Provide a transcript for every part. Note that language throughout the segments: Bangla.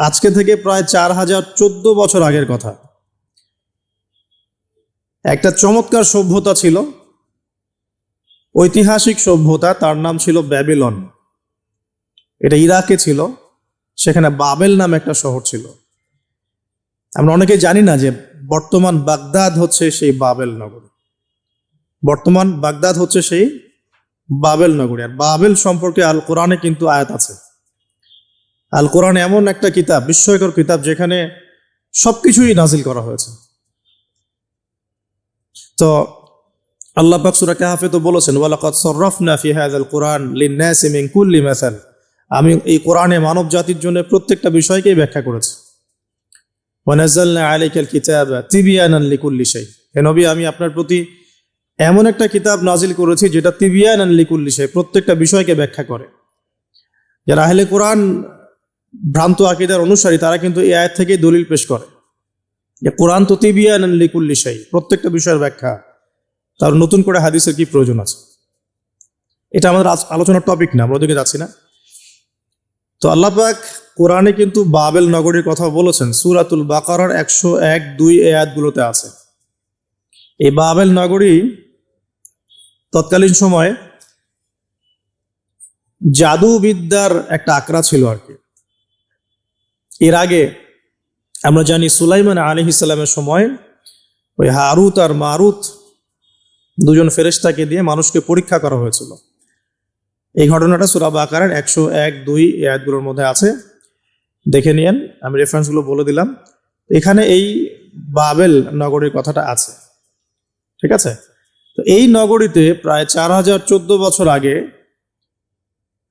আজকে থেকে প্রায় 4014 বছর আগের কথা। একটা চমৎকার সভ্যতা ছিল, ঐতিহাসিক সভ্যতা, তার নাম ছিল ব্যাবিলন। এটা ইরাকে ছিল। সেখানে বাবেল নামে একটা শহর ছিল। আমরা অনেকে জানি না যে বর্তমান বাগদাদ হচ্ছে সেই বাবেল নগরী। বর্তমান বাগদাদ হচ্ছে সেই বাবেল নগরী। আর বাবেল সম্পর্কে আল কোরআনে কিন্তু আয়াত আছে। আল কোরআন এমন একটা কিতাব, বিস্ময়কর কিতাব, যেখানে সবকিছুই নাজিল করা হয়েছে। তো আল্লাহ পাক সূরা কাহফে তো বলেছেন, ওয়ালাকাদ সাররাফনা ফি হাযাল কুরআন লিন-নাসি মিন কুল্লি মাসাল। আমি এই কোরআনে মানব জাতির জন্য প্রত্যেকটা বিষয়কেই ব্যাখ্যা করেছি। ওয়া নাযালনা আলাইকাল কিতাবা তিবয়ানান লিকুল্লি শাই। হে নবী, আমি আপনার প্রতি এমন একটা কিতাব নাজিল করেছি যেটা তিবয়ানান লিকুল্লি শাই, প্রত্যেকটা বিষয়কে ব্যাখ্যা করে। যারা আহলে কোরআন ভ্রান্ত আকীদার অনুসারী, তারা কিন্তু এই আয়াত থেকেই দলিল পেশ করে যে কোরআন তো তিবয়ানান লিকুল্লি শাই, প্রত্যেকটা বিষয়ের ব্যাখ্যা। তার নতুন করে হাদিসের কি প্রয়োজন আছে? এটা আমাদের আলোচনার টপিক না, আমরা ওদিকে যাচ্ছি না। তো আল্লাহ পাক কোরআনে কিন্তু বাবেল নগরীর কথা বলেছেন। সূরাতুল বাকারার 101-2 আয়াতগুলোতে আছে। এই বাবেল নগরী তৎকালীন সময়ে জাদুবিদ্যার একটা আকড়া ছিল আর কি। এর আগে আমরা জানি সুলাইমান আলাইহিস সালামের সময় ওই হারুত আর মারুত দুজন ফেরেশতাকে দিয়ে মানুষকে পরীক্ষা করা হয়েছিল। এই ঘটনাটা সূরা বাকারার 101-2 আয়াতগুলোর মধ্যে আছে, দেখে নিয়েন। আমি রেফারেন্সগুলো বলে দিলাম। এখানে এই বাবেল নগরীর কথাটা আছে, ঠিক আছে? তো এই নগরীতে প্রায় 4014 বছর আগে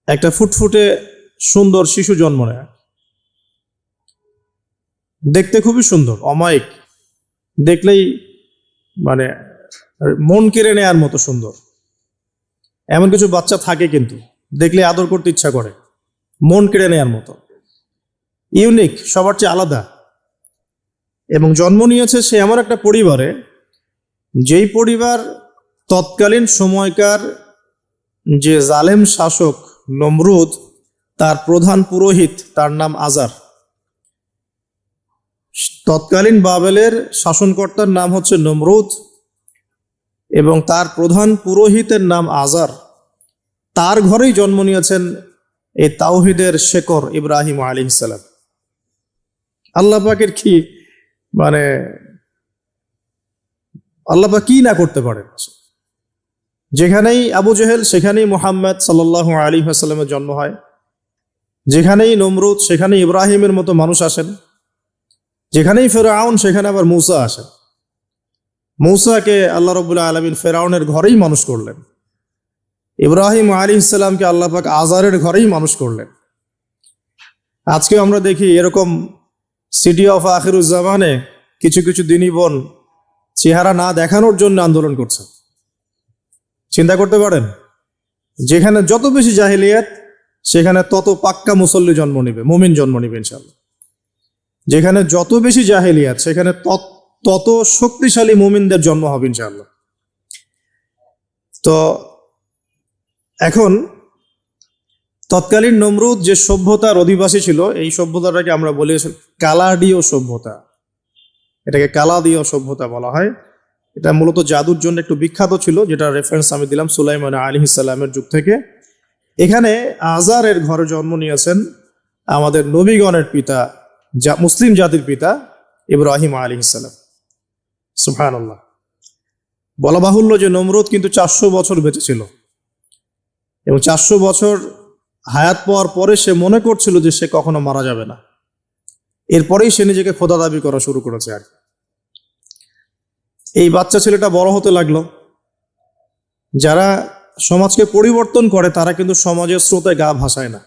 একটা ফুটফুটে সুন্দর শিশু জন্ম নেয়। দেখতে খুবই সুন্দর, অমায়িক, দেখলেই মানে মন কেড়ে নেয়ার মতো সুন্দর। এমন কিছু বাচ্চা থাকে কিন্তু দেখলে আদর করতে ইচ্ছা করে, মন কেড়ে নেয়ার মতো, ইউনিক, সবার চেয়ে আলাদা। এবং জন্ম নিয়েছে সে এমন একটা পরিবারে, যেই পরিবার তৎকালীন সময়কার যে জালেম শাসক নমরুদ, তার প্রধান পুরোহিত, তার নাম আজার। তৎকালীন বাবেলের শাসনকর্তার নাম হচ্ছে নমরুদ এবং তার প্রধান পুরোহিতের নাম আজার। তার ঘরেই জন্ম নিয়েছেন এই তাওহীদের শেকর ইব্রাহিম আলাইহিস সালাম। আল্লাহ পাকের কি মানে, আল্লাহ পাক কি না করতে পারেন। যেখানেই আবু জেহেল সেখানেই মুহাম্মদ সাল্লাল্লাহু আলাইহি ওয়াসাল্লামের জন্ম হয়। যেখানেই নমরুদ সেখানেই ইব্রাহিমের মতো মানুষ আসেন। যেখানেই ফেরাউন সেখানে আবার মূসা আসেন। মূসাকে আল্লাহ রাব্বুল আলামিন ফেরাউনের ঘরেই মানুষ করলেন। ইব্রাহিম আলাইহিস সালামকে আল্লাহ পাক আজারের ঘরেই মানুষ করলেন। আজকে আমরা দেখি এরকম সিটি অফ আখিরুজ্জামানে কিছু কিছু দিনী বোন চেহারা না দেখানোর জন্য আন্দোলন করছে। চিন্তা করতে পারেন, যেখানে যত বেশি জাহেলিয়াত সেখানে তত পাক্কা মুসল্লি জন্ম নিবে, মুমিন জন্ম নিবে ইনশাআল্লাহ। যেখানে যত বেশি জাহেলিয়াত সেখানে তত শক্তিশালী মুমিনদের জন্ম হবে ইনশাআল্লাহ। তো এখন তৎকালীন নমরুদ যে সভ্যতার অধিবাসী ছিল, এই সভ্যতাটাকে আমরা বলি কালাডীয় সভ্যতা। এটাকে কালাদীয় সভ্যতা বলা হয়। এটা মূলত জাদুর জন্য একটু বিখ্যাত ছিল, যেটা রেফারেন্স আমি দিলাম সুলাইমান আলাইহিস সালামের যুগ থেকে। এখানে আজারের ঘরে জন্ম নিয়েছেন আমাদের নবীগণের পিতা, মুসলিম জাতির পিতা ইব্রাহিম আলাইহিস সালাম। সুবহানাল্লাহ। বলা বাহুল্য যে নমরুদ কিন্তু 400 বছর বেঁচে ছিল এবং 400 বছর হায়াত পাওয়ার পরে সে মনে করছিল যে সে কখনো মারা যাবে না। এরপরেই সে নিজেকে খোদা দাবি করা শুরু করেছে আর কি। এই বাচ্চা ছেলেটা বড় হতে লাগলো। যারা সমাজকে পরিবর্তন করে তারা কিন্তু সমাজের স্রোতে গা ভাসায় না।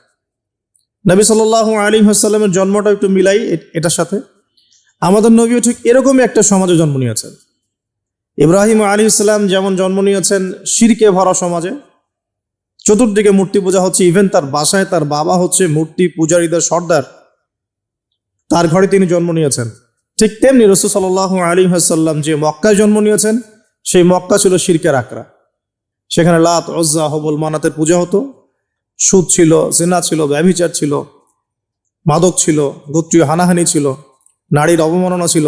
নবী সাল্লাল্লাহু আলাইহি ওয়াসাল্লামের জন্মটা একটু মিলাই এটার সাথে। আমাদের নবীও ঠিক এরকমই একটা সমাজে জন্ম নিয়েছেন। ইব্রাহিম আলাইহিস সালাম যেমন জন্ম নিয়েছেন শিরকে ভরা সমাজে, চতুর্দিকে মূর্তি পূজা হচ্ছে, ইভেন তার বাসায় তার বাবা হচ্ছে মূর্তি পূজারীদের সর্দার, তার ঘরে তিনি জন্ম নিয়েছেন। ঠিক তেমনি রাসূল সাল্লাল্লাহু আলাইহি ওয়াসাল্লাম যে মক্কায় জন্ম নিয়েছেন, সেই মক্কা ছিল শিরকের আকড়া। সেখানে লাত, উজ্জা, হবল, মানাতের পূজা হতো, সুদ ছিল, জিনা ছিল, ব্যভিচার ছিল, মাদক ছিল, গোত্রীয় হানাহানি ছিল, নারীর অবমাননা ছিল।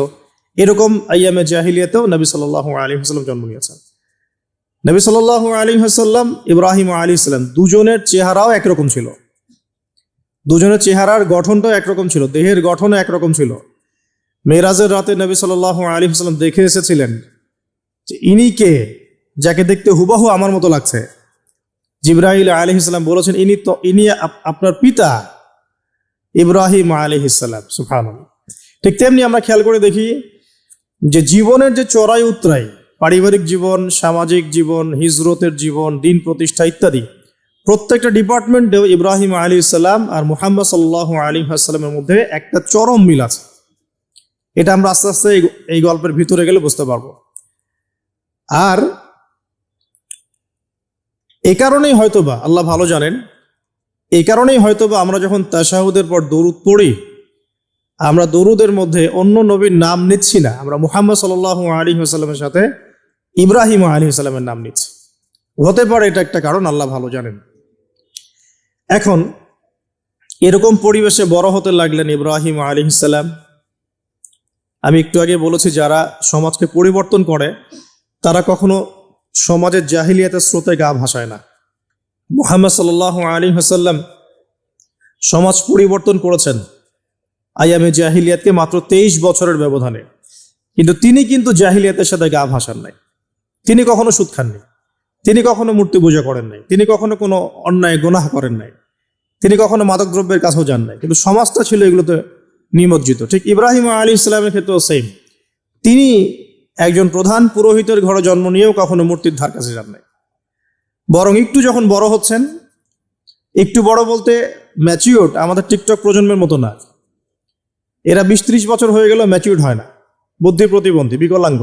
এরকম আইয়ামে জাহিলিয়াতেও নবী সাল্লাল্লাহু আলাইহি ওয়াসাল্লাম জন্ম নিয়েছেন। নবী সাল্লাল্লাহু আলাইহি ওয়াসাল্লাম, ইব্রাহিম আলাইহিস সালাম, দুজনের চেহারাও একরকম ছিল। দুজনের চেহারার গঠনটাও একরকম ছিল, দেহের গঠনও একরকম ছিল। মেরাজের রাতে নবী সাল্লাল্লাহু আলাইহি ওয়াসাল্লাম দেখে এসেছিলেন যে ইনি কে, যাকে দেখতে হুবহু আমার মতো লাগছে। জিবরাইল আলাইহিস সালাম বলেছেন, ইনি আপনার পিতা ইব্রাহিম আলাইহিস সালাম। সুবহানাল্লাহ। ঠিক তেমনি আমরা খেয়াল করে দেখি যে জীবনের যে চড়াই উতরাই, পারিবারিক জীবন, সামাজিক জীবন, হিজরতের জীবন, দিন প্রতিষ্ঠা ইত্যাদি, প্রত্যেকটা ডিপার্টমেন্টেও ইব্রাহিম আলাইহিস সালাম আর মুহাম্মদ সাল্লাল্লাহু আলাইহি ওয়াসাল্লামের মধ্যে একটা চরম মিল আছে। এটা আমরা আস্তে আস্তে এই গল্পের ভিতরে গেলে বুঝতে পারবো। আর এই কারণেই হয়তোবা আল্লাহ ভালো জানেন, এই কারণেই হয়তোবা আমরা যখন তাশাহুদের পর দরুদ পড়ি, আমরা দরুদের মধ্যে অন্য নবীর নাম নিচ্ছি না, আমরা মুহাম্মদ সাল্লাল্লাহু আলাইহি ওয়াসাল্লামের সাথে ইব্রাহিম আলাইহিস সালামের নাম নিচ্ছি। হতে পারে এটা একটা কারণ, আল্লাহ ভালো জানেন। এখন এরকম পরিবেশে বড় হতে লাগলেন ইব্রাহিম আলাইহিস সালাম। আমি একটু আগে বলেছি, যারা সমাজকে পরিবর্তন করে তারা কখনো সমাজের জাহিলিয়াতের স্রোতে গা ভাসায় না। মুহাম্মদ সাল্লাল্লাহু আলাইহি ওয়াসাল্লাম সমাজ পরিবর্তন করেছেন আইয়ামে জাহিলিয়াতকে মাত্র 23 বছরের ব্যবধানে, কিন্তু তিনি কিন্তু জাহিলিয়াতের সাথে গা ভাসান নাই। তিনি কখনো সুদ খাননি, তিনি কখনো মূর্তি পূজা করেন নাই, তিনি কখনো কোনো অন্যায় গুনাহ করেন নাই, তিনি কখনো মাদক দ্রব্যের কাছেও যান নাই, কিন্তু সমাজটা ছিল এগুলোতে নিমজ্জিত। ঠিক ইব্রাহিম আলাইহিস সালামের ক্ষেত্রেও সেম। তিনি একজন প্রধান পুরোহিতের ঘরে জন্ম নিয়েও কখনো মূর্তির ধার কাছে যান নাই। বরং একটু যখন বড় হচ্ছেন, একটু বড় বলতে ম্যাচিউরড, আমাদের টিকটক প্রজন্মের মতো না, এরা 20-30 বছর হয়ে গেল ম্যাচিউরড হয় না, বুদ্ধি প্রতিবন্ধী, বিকলাঙ্গ।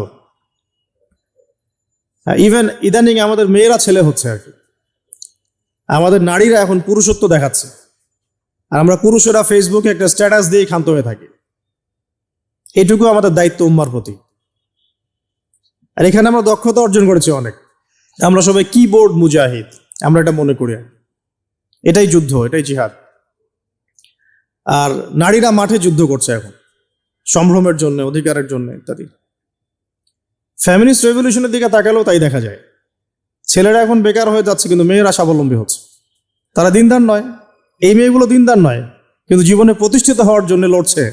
ইভেন ইদানিং আমাদের মেয়েরা ছেলে হচ্ছে আর কি। আমাদের নারীরা এখন পুরুষত্ব দেখাচ্ছে, আর আমরা পুরুষেরা ফেসবুকে একটা স্ট্যাটাস দিয়ে ক্ষান্ত হয়ে থাকি। এটুকু আমাদের দায়িত্ব উম্মার প্রতি। আর এখানে আমরা দক্ষতা অর্জন করেছি অনেক। আমরা সবাই কিবোর্ড মুজাহিদ, আমরা এটা মনে করি। এটাই যুদ্ধ, এটাই জিহাদ। আর নারীরা মাঠে যুদ্ধ করছে এখন, সম্ভ্রমের জন্য, অধিকারের জন্য ইত্যাদি। ফ্যামিলিস্ট রেভলিউশনের দিকে তাকালেও তাই দেখা যায়। ছেলেরা এখন বেকার হয়ে যাচ্ছে, কিন্তু মেয়েরা স্বাবলম্বী হচ্ছে। তারা দিনদার নয়, এই মেয়েগুলো দিনদার নয়, কিন্তু জীবনে প্রতিষ্ঠিত হওয়ার জন্য লড়ছে,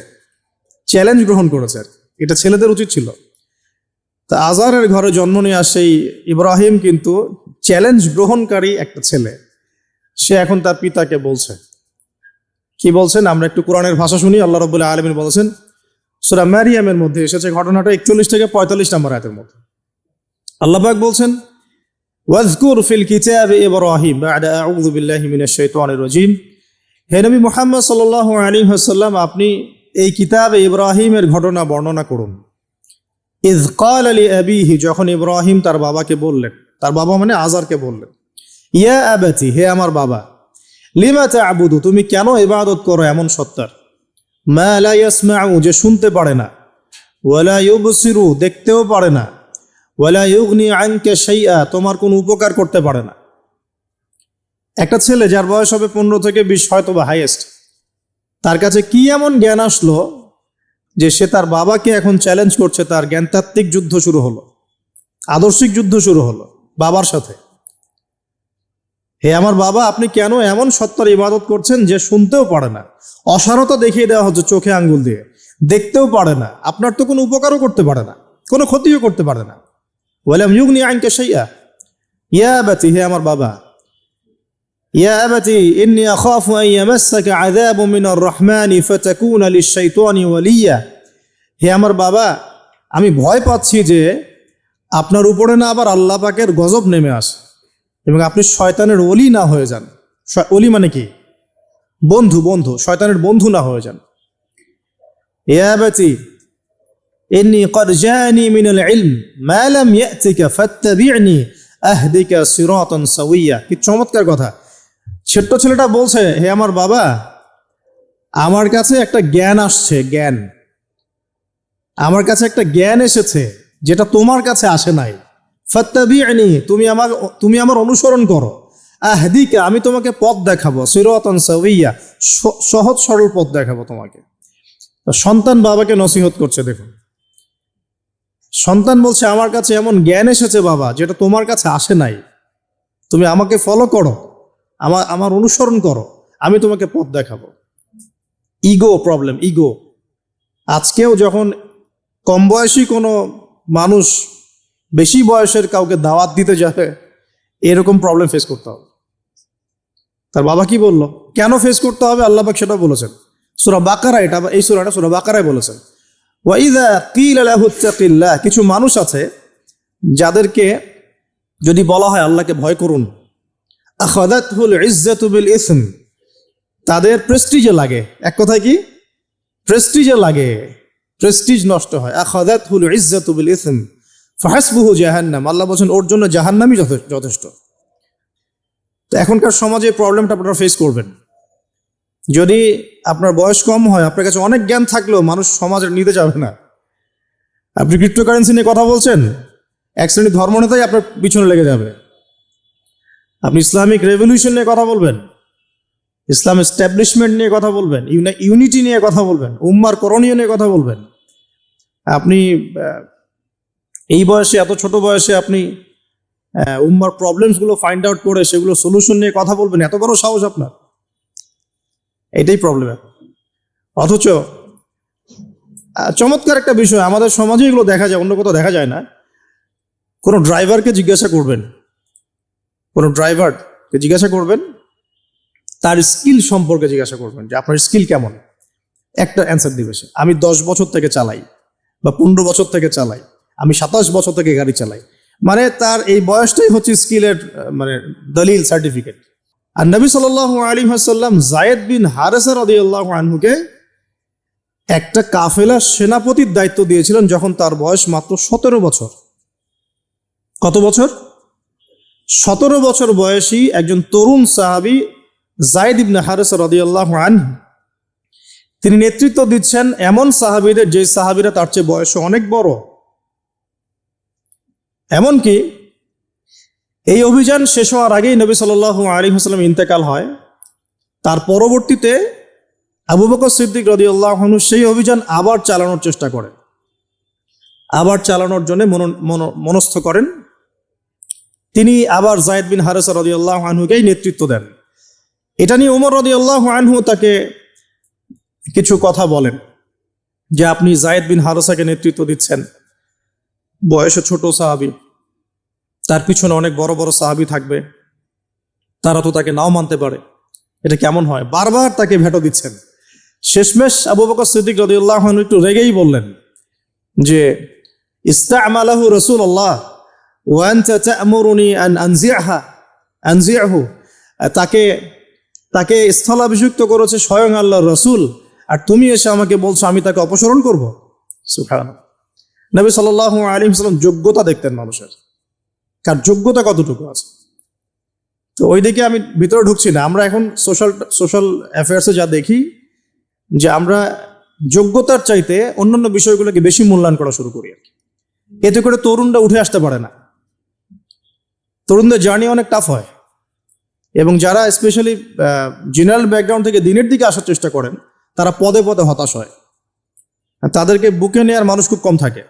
চ্যালেঞ্জ গ্রহণ করেছে। এটা ছেলেদের উচিত ছিল। তা আজারের ঘরে জন্ম নিয়ে আসেই ইব্রাহিম কিন্তু চ্যালেঞ্জ গ্রহণকারী একটা ছেলে। সে এখন তার পিতাকে বলছে, কি বলছেন আমরা একটু কোরআনের ভাষা শুনি। আল্লাহ রাব্বুল আলামিন বলেছেন সূরা মারিয়ামের মধ্যে এসেছে ঘটনাটা 41 থেকে 45 নম্বর আয়াতের মধ্যে। আল্লাহ পাক বলছেন, ওয়াজকুর ফিল কিতাবি ইব্রাহিম বা'দা আউযু বিল্লাহি মিনাশ শাইতানির রাজীম। হে নবী মুহাম্মদ সাল্লাল্লাহু আলাইহি ওয়াসাল্লাম, আপনি এই কিতাবে ইব্রাহিমের ঘটনা বর্ণনা করুন। ইয ক্বালা লিআবিহি, যখন ইব্রাহিম তার বাবাকে বললেন, তার বাবা মানে আজারকে বললেন, ইয়া আবাতি, হে আমার বাবা, লিমা তা'বুদু, তুমি কেন ইবাদত করো এমন সত্তার, মা লা ইয়াসমাউ, যে শুনতে পারে না, ওয়ালা ইউবসিরু, দেখতেও পারে না, ওয়ালা ইউগনি আনকা শাইআ, তোমার কোনো উপকার করতে পারে না। একটা ছেলে যার বয়স হবে 15 থেকে 20, হয়তো বা হাইয়েস্ট, তার কাছে কি এমন জ্ঞান আসলো যে সে তার বাবাকে এখন চ্যালেঞ্জ করছে? তার জ্ঞানতাত্ত্বিক যুদ্ধ শুরু হলো, আদর্শিক যুদ্ধ শুরু হলো বাবার সাথে। হে আমার বাবা, আপনি কেন এমন সত্তার ইবাদত করছেন যে শুনতেও পারে না? অসারতা দেখিয়ে দেওয়া হচ্ছে চোখে আঙ্গুল দিয়ে, দেখতেও পারে না, আপনার তো কোনো উপকারও করতে পারে না, কোনো ক্ষতিও করতে পারে না। ওয়ালাম ইউগনি আনকা শাইআ, ইয়া আবাতি, হে আমার বাবা, ইয়া আবাতি ইন্নী আখাফু আন ইয়ামাসসাকা আযাবুম মিনার রাহমানি ফাতাকুনা লিশ-শাইতানি ওয়ালিয়্যা, হে আমার বাবা, আমি ভয় পাচ্ছি যে আপনার উপরে না আবার আল্লাহ পাকের গজব নেমে আসে এবং আপনি শয়তানের ওলি না হয়ে যান। ওলি মানে কি? বন্ধু, বন্ধু, শয়তানের বন্ধু না হয়ে যান। ইয়া আবাতি ইন্নী ক্বাদ জাআনি মিনাল ইলম মা লাম ইয়াতিকা ফাত্তাবি'নি আহদিকা সিরাতান সাওয়িয়্যা। কি চমৎকার কথা! ছোট্ট ছেলেটা বলছে, হে আমার বাবা, আমার কাছে একটা জ্ঞান আসছে, জ্ঞান, আমার কাছে একটা জ্ঞান এসেছে যেটা তোমার কাছে আসে নাই। ফাত্তাবি'নি, তুমি আমার অনুসরণ করো। আহদিকা, আমি তোমাকে পথ দেখাবো, সিরাতান সাওয়িয়া, সহজ সরল পথ দেখাবো তোমাকে। তো সন্তান বাবাকে নসিহত করছে। দেখুন, সন্তান বলছে আমার কাছে এমন জ্ঞান এসেছে বাবা যেটা তোমার কাছে আসে নাই, তুমি আমাকে ফলো করো, আমার অনুসরণ করো, আমি তোমাকে পথ দেখাবো। Ego problem, ego. আজকেও যখন কম বয়সী কোনো মানুষ বেশি বয়সের কাউকে দাওয়াত দিতে যাবে, এরকম প্রবলেম ফেস করতে হবে। তার বাবা কি বললো, কেন ফেস করতে হবে আল্লাহ পাক সেটা বলেছেন সূরা বাকারা, এটা এই সূরাটা সূরা বাকারায় বলেছেন। ওয়াইযা কিলা লাহু ইত্তাকিল্লাহ, কিছু মানুষ আছে যাদেরকে যদি বলা হয় আল্লাহকে ভয় করুন, আখাযাতহুল ইজ্জাতু বিল ইসম, তাদের প্রেস্টিজে লাগে। এক কথায় কি, প্রেস্টিজে লাগে, প্রেস্টিজ নষ্ট হয়। আখাযাতহুল ইজ্জাতু বিল ইসম ফাহাসবুহু জাহান্নাম, আল্লাহ বলেন ওর জন্য জাহান্নামই যথেষ্ট। তো এখনকার সমাজে এই প্রবলেমটা আপনারা ফেস করবেন। যদি আপনার বয়স কম হয়, আপনার কাছে অনেক জ্ঞান থাকলেও মানুষ সমাজে নিতে যাবে না। আপনি ক্রিপ্টোকারেন্সি নিয়ে কথা বলছেন, এক শ্রেণীর ধর্মনেতাই আপনার পিছনে লেগে যাবে। আপনি ইসলামিক রেভলিউশন নিয়ে কথা বলবেন, ইসলাম এস্টাবলিশমেন্ট নিয়ে কথা বলবেন, ইউনিটি নিয়ে কথা বলবেন, উম্মার করণীয় নিয়ে কথা বলবেন। আপনি এই বয়সে, এত ছোট বয়সে আপনি উম্মার প্রবলেমসগুলো ফাইন্ড আউট করে সেগুলো সলিউশন নিয়ে কথা বলবেন, এত বড় সাহস আপনার? এটাই প্রবলেম। অথচ চমৎকার একটা বিষয়, আমাদের সমাজে এগুলো দেখা যায়, অন্য কোথাও দেখা যায় না। কোনো ড্রাইভারকে জিজ্ঞাসা করবেন, কোনো ড্রাইভারকে জিজ্ঞাসা করবেন, তার স্কিল সম্পর্কে জিজ্ঞাসা করবেন যে আপনার স্কিল কেমন। একটা অ্যান্সার দিবে সে, আমি 10 বছর থেকে চালাই, বা 15 বছর থেকে চালাই, আমি 27 বছর থেকে গাড়ি চালাই। মানে তার এই বয়সটাই হচ্ছে স্কিলের মানে দলিল, সার্টিফিকেট। আর নবী সাল্লাল্লাহু আলাইহি ওয়াসাল্লাম যায়েদ বিন হারেসা রাদিয়াল্লাহু আনহুকে একটা কাফেলার সেনাপতির দায়িত্ব দিয়েছিলেন যখন তার বয়স মাত্র 17 বছর। কত বছর? 17 বছর বয়সী একজন তরুণ সাহাবী যায়েদ ইবনে হারেসা রাদিয়াল্লাহু আনহু, তিনি নেতৃত্ব দিচ্ছেন এমন সাহাবীদের যে সাহাবীরা তার চেয়ে বয়সে অনেক বড়। এমনকি এই অভিযান শেষ হওয়ার আগেই নবী সাল্লাল্লাহু আলাইহি ওয়াসাল্লাম ইন্তেকাল হয়। তার পরবর্তীতে আবু বকর সিদ্দিক রাদিয়াল্লাহু আনহু সেই অভিযান আবার চালানোর চেষ্টা করেন, আবার চালানোর জন্য মনস্থ করেন। তিনি আবার যায়েদ বিন হারেসা রাদিয়াল্লাহু আনহুকেই নেতৃত্ব দেন। এটা নিয়ে ওমর রাদিয়াল্লাহু আনহু তাকে কিছু কথা বলেন যে আপনি যায়েদ বিন হারেসাকে নেতৃত্ব দিচ্ছেন, বয়সে ছোট সাহাবী, তার পিছনে অনেক বড় বড় সাহাবী থাকবে, তারা তো তাকে নাও মানতে পারে, এটা কেমন হয়? বারবার তাকে ভেটো দিচ্ছেন। শেষমেশ আবু বকর সিদ্দিক রাদিয়াল্লাহু আনহু একটু রেগেই বললেন যে ইস্তা'মালাহু রাসূলুল্লাহ ওয়া আনতা তা'মুরুনি আন আনজি'হু, তাকে স্থলাভিষিক্ত করেছে স্বয়ং আল্লাহর রাসূল, আর তুমি এসে আমাকে বলছো আমি তাকে অপসারণ করব? সুবহানাল্লাহ। নবী সাল্লাল্লাহু আলাইহি ওয়াসাল্লাম যোগ্যতা দেখতেন মানুষের, কার যোগ্যতা কতটুকু আছে। তো ওইদিকে আমি ভিতরে ঢুকছি না। আমরা এখন সোশ্যাল অ্যাফেয়ার্সে যা দেখি যে আমরা যোগ্যতার চাইতে অন্যান্য বিষয়গুলোকে বেশি মূল্যায়ন করা শুরু করি আর কি। এতে করে তরুণরা উঠে আসতে পারে না, তরুণদের জার্নি অনেক টাফ হয়। এবং যারা স্পেশালি জেনারেল ব্যাকগ্রাউন্ড থেকে দিনের দিকে আসার চেষ্টা করেন, তারা পদে পদে হতাশ হয়। তাদেরকে বুকে নেওয়ার মানুষ খুব কম থাকে।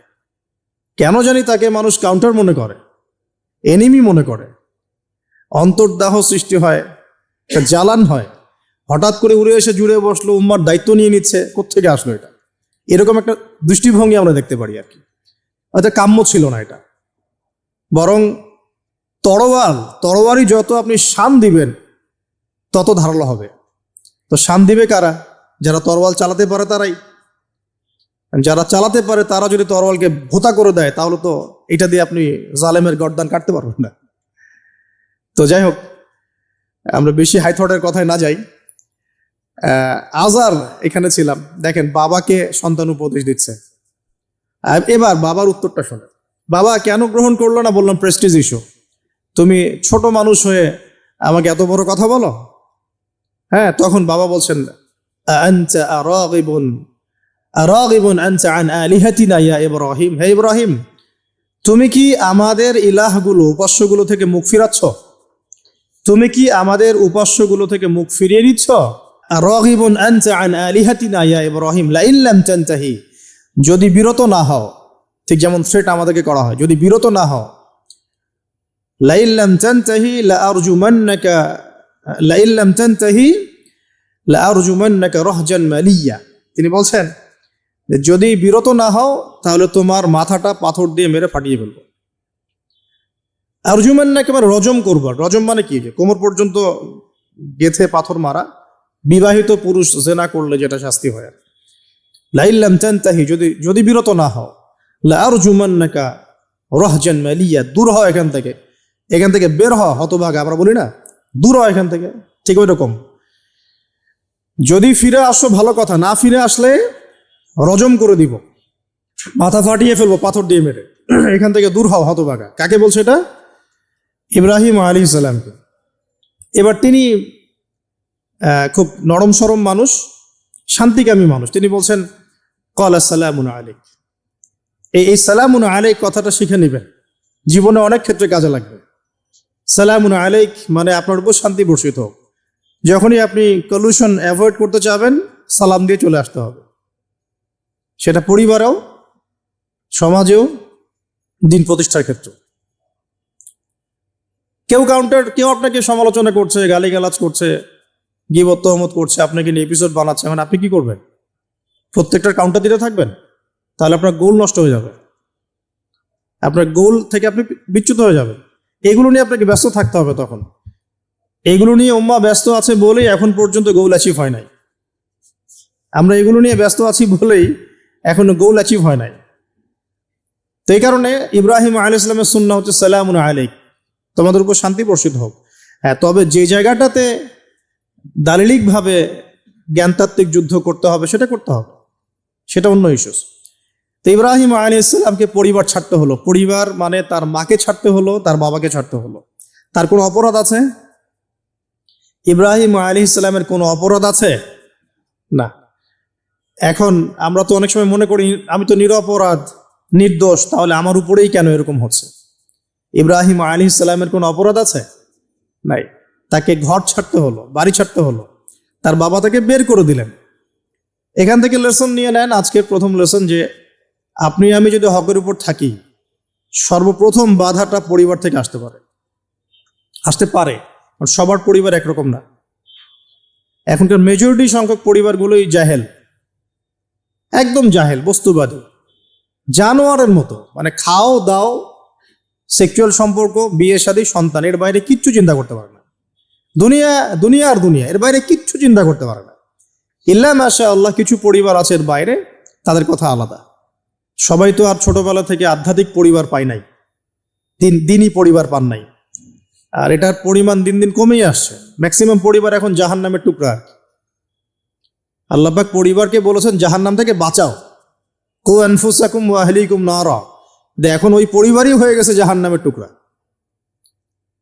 কেন জানি তাকে মানুষ কাউন্টার মনে করে, এনিমি মনে করে, অন্তর্দাহ সৃষ্টি হয়, একটা জ্বালান হয়। হঠাৎ করে উড়ে এসে জুড়ে বসলো, উম্মার দায়িত্ব নিয়ে নিচ্ছে, কোত্থেকে আসলো এটা? এরকম একটা দৃষ্টিভঙ্গি আমরা দেখতে পারি আর কি। হয়তো কাম্য ছিল না এটা। বরং তরোয়ারি যত আপনি শান দিবেন তত ধারালো হবে। তো শান দিবে কারা? যারা তরোয়াল চালাতে পারে তারাই। যারা চালাতে পারে তারা যদি তরোয়ালকে ভোতা করে দেয়, তাহলে তো এটা দিয়ে আপনি জালেমের গর্দান কাটতে পারবেন না। তো যাই হোক, আমরা বেশি হাই থটের কথায় না যাই। আজার এখানে ছিলাম, দেখেন বাবাকে সন্তান উপদেশ দিচ্ছে। এবার বাবার উত্তরটা শোনে। বাবা কেন গ্রহণ করলো না? বললাম প্রেস্টিজ ইস্যু। তুমি ছোট মানুষ হয়ে আমাকে এত বড় কথা বলো? হ্যাঁ, তখন বাবা বলছেন আনতা আরাগিবুন আনতা আন আলিহাতিনা ইয়া ইব্রাহিম, হে ইব্রাহিম, তুমি কি আমাদের ইলাহগুলো, উপাস্যগুলো থেকে মুখ ফিরাচ্ছ? তুমি কি আমাদের উপাস্যগুলো থেকে মুখ ফিরিয়ে নিচ্ছ? রাগিবুন আনতা আন আলিহাতিনা ইয়া ইব্রাহিম লাইন লাম তানতাহি, যদি বিরত না হও, ঠিক যেমন থ্রেট আমাদেরকে করা হয়, যদি বিরত না হও, লাইন লাম তানতাহি লাআরজুমান্নাকা লাইন লাম তানতাহি লাআরজুমান্নাকা রাহজান মালিয়া। তিনি বলছেন যে যদি বিরত না হও তাহলে তোমার মাথাটা পাথর দিয়ে মেরে ফাটিয়ে ফেলবো। আরজুমান্নাকা মানে রজম করবো। রজম মানে কি? যে কোমর পর্যন্ত গেথে পাথর মারা, বিবাহিত পুরুষ জেনা করলে যেটা শাস্তি হয়। লাইন লাম তানতাহি, যদি বিরত না হও, লাআরজুমান্নাকা রাহজান মালিয়া, দূর হও এখান থেকে বের হও, হতভাগা আমরা বলি না, দূর হও এখান থেকে, ঠিক ওই রকম। যদি ফিরে আসো ভালো কথা, না ফিরে আসলে রজম করে দিব, মাথা ফাটিয়ে ফেলবো পাথর দিয়ে মেরে, এখান থেকে দূর হও হতভাগা। কাকে বলছে এটা? ইব্রাহিম আলাইহিস সালামকে। এবার তিনি খুব নরম সরম মানুষ, শান্তিকামী মানুষ, তিনি বলছেন ক্বালা সালামুন আলাইক। এই সালামুন আলাইক কথাটা শিখে নেবেন, জীবনে অনেক ক্ষেত্রে কাজে লাগবে। সালামুন আলাইক মানে আপনার উপর শান্তি বর্ষিত হোক। যখনই আপনি কলিউশন অ্যাভয়েড করতে চাবেন, সালাম দিয়ে চলে আসতে হবে, সেটা পরিবারেও, সমাজেও, দিন প্রতিষ্ঠার ক্ষেত্রে। কেউ আপনাকে সমালোচনা করছে, গালিগালাজ করছে, গীবত তহমত করছে, আপনাকে নিয়ে এপিসোড বানাচ্ছে, এখন আপনি কি করবেন? প্রত্যেকটার কাউন্টার দিতে থাকবেন? তাহলে আপনার গোল নষ্ট হয়ে যাবে, আপনার গোল থেকে আপনি বিচ্যুত হয়ে যাবেন। এগুলো নিয়ে আপনাকে ব্যস্ত থাকতে হবে। তখন এগুলো নিয়ে উম্মাহ ব্যস্ত আছে বলেই এখন পর্যন্ত গোল অ্যাচিভ হয় নাই। আমরা এগুলো নিয়ে ব্যস্ত আছি বলেই এখনো গোল অ্যাচিভ হয় নাই। তো এই কারণে ইব্রাহিম আলাইহিস সালামের সুন্নাহ হচ্ছে সালামুন আলাইক, তোমাদের উপর শান্তি বর্ষিত হোক। হ্যাঁ, তবে যে জায়গাটাতে দালিলিকভাবে জ্ঞানতাত্ত্বিক যুদ্ধ করতে হবে সেটা করতে হবে, সেটা অন্য ইস্যুস। তো ইব্রাহিম আলাইহিস সালামকে পরিবার ছাড়তে হলো। পরিবার মানে তার মাকে ছাড়তে হলো, তার বাবাকে ছাড়তে হলো। তার কোনো অপরাধ আছে? ইব্রাহিম আলাইহিস সালামের কোনো অপরাধ আছে? না। এখন আমরা তো অনেক সময় মনে করি আমি তো নিরপরাধ, নির্দোষ, তাহলে আমার উপরেই কেন এরকম হচ্ছে? ইব্রাহিম আলাইহিস সালামের কোনো অপরাধ আছে? নাই। তাকে ঘর ছাড়তে হলো, বাড়ি ছাড়তে হলো, তার বাবা তাকে বের করে দিলেন। এখান থেকে লেসন নিয়ে নেন, আজকের প্রথম লেসন, যে আপনি আমি যদি হকের উপর থাকি, সর্বপ্রথম বাধাটা পরিবার থেকে আসতে পারে। সবার পরিবার একরকম না। এখনকার মেজরিটি সংখ্যক পরিবারগুলোই জাহেল, একদম জাহেল, বস্তুবাদী, জানোয়ারের মতো। মানে খাও দাও, সেক্সুয়াল সম্পর্ক, বিয়ে শাদী, সন্তান, এর বাইরে কিচ্ছু চিন্তা করতে পারে না। দুনিয়া, এর বাইরে কিচ্ছু চিন্তা করতে পারে না। ইল্লা মাশা আল্লাহ, কিছু পরিবার আছে এর বাইরে, তাদের কথা আলাদা। সবাই তো আর ছোটবেলা থেকে আধ্যাত্মিক পরিবার পায় নাই, দিনই পরিবার পান নাই। আর এটার পরিমাণ দিন দিন কমেই আসছে। ম্যাক্সিমাম পরিবার এখন জাহান্নামের টুকরা। আল্লাহ পাক পরিবারকে বলেছেন জাহান্নাম থেকে বাঁচাও, কু আনফুসাকুম ওয়া আহলিকুম নারা। এখন ওই পরিবারই হয়ে গেছে জাহান্নামের টুকরা।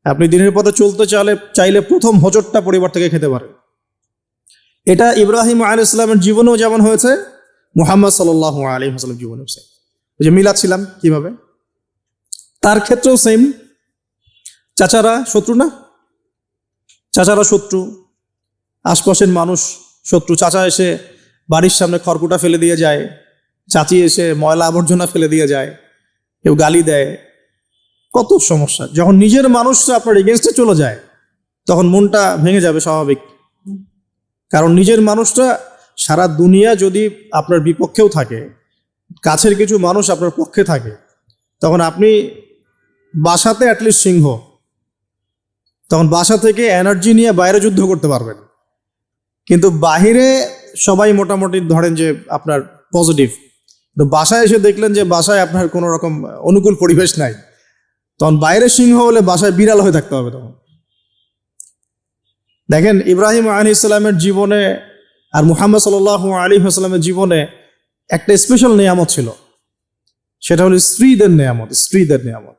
আপনি দিনের পথে চলতে চাইলে প্রথম হোঁচটটা পরিবার থেকে খেতে পারেন। এটা ইব্রাহিম আলাইহিস সালামের জীবনেও যেমন হয়েছে, মুহাম্মদ সাল্লাল্লাহু আলাইহি ওয়াসাল্লাম জীবনেও সেম। ওই যে মিলাচ্ছিলাম কিভাবে, তার ক্ষেত্রেও সেম। চাচারা শত্রু না? চাচারা শত্রু, আশপাশের মানুষ শত্রু। চাচা এসে বাড়ির সামনে খড়কুটা ফেলে দিয়ে যায়, চাচি এসে ময়লা আবর্জনা ফেলে দিয়ে যায়, কেউ গালি দেয়, কত সমস্যা। যখন নিজের মানুষরা আপনার এগেনস্টে চলে যায় তখন মনটা ভেঙে যাবে, স্বাভাবিক। কারণ নিজের মানুষটা, সারা দুনিয়া যদি আপনার বিপক্ষেও থাকে, কাছের কিছু মানুষ আপনার পক্ষে থাকে, তখন আপনি বাসাতে অ্যাটলিস্ট সিংহ, তখন বাসা থেকে এনার্জি নিয়ে বাইরে যুদ্ধ করতে পারবেন। কিন্তু বাহিরে সবাই মোটামুটি ধরেন যে আপনার পজিটিভ, তো বাসায় এসে দেখলেন যে বাসায় আপনার কোনো রকম অনুকূল পরিবেশ নাই, তখন বাইরে সিংহ হলে বাসায় বিড়াল হয়ে থাকতে হবে। তখন দেখেন ইব্রাহিম আলাইহিস সালামের জীবনে আর মুহাম্মদ সাল্লাল্লাহু আলাইহি ওয়াসাল্লামের জীবনে একটা স্পেশাল নিয়ামত ছিল, সেটা হলো স্ত্রীদের নিয়ামত।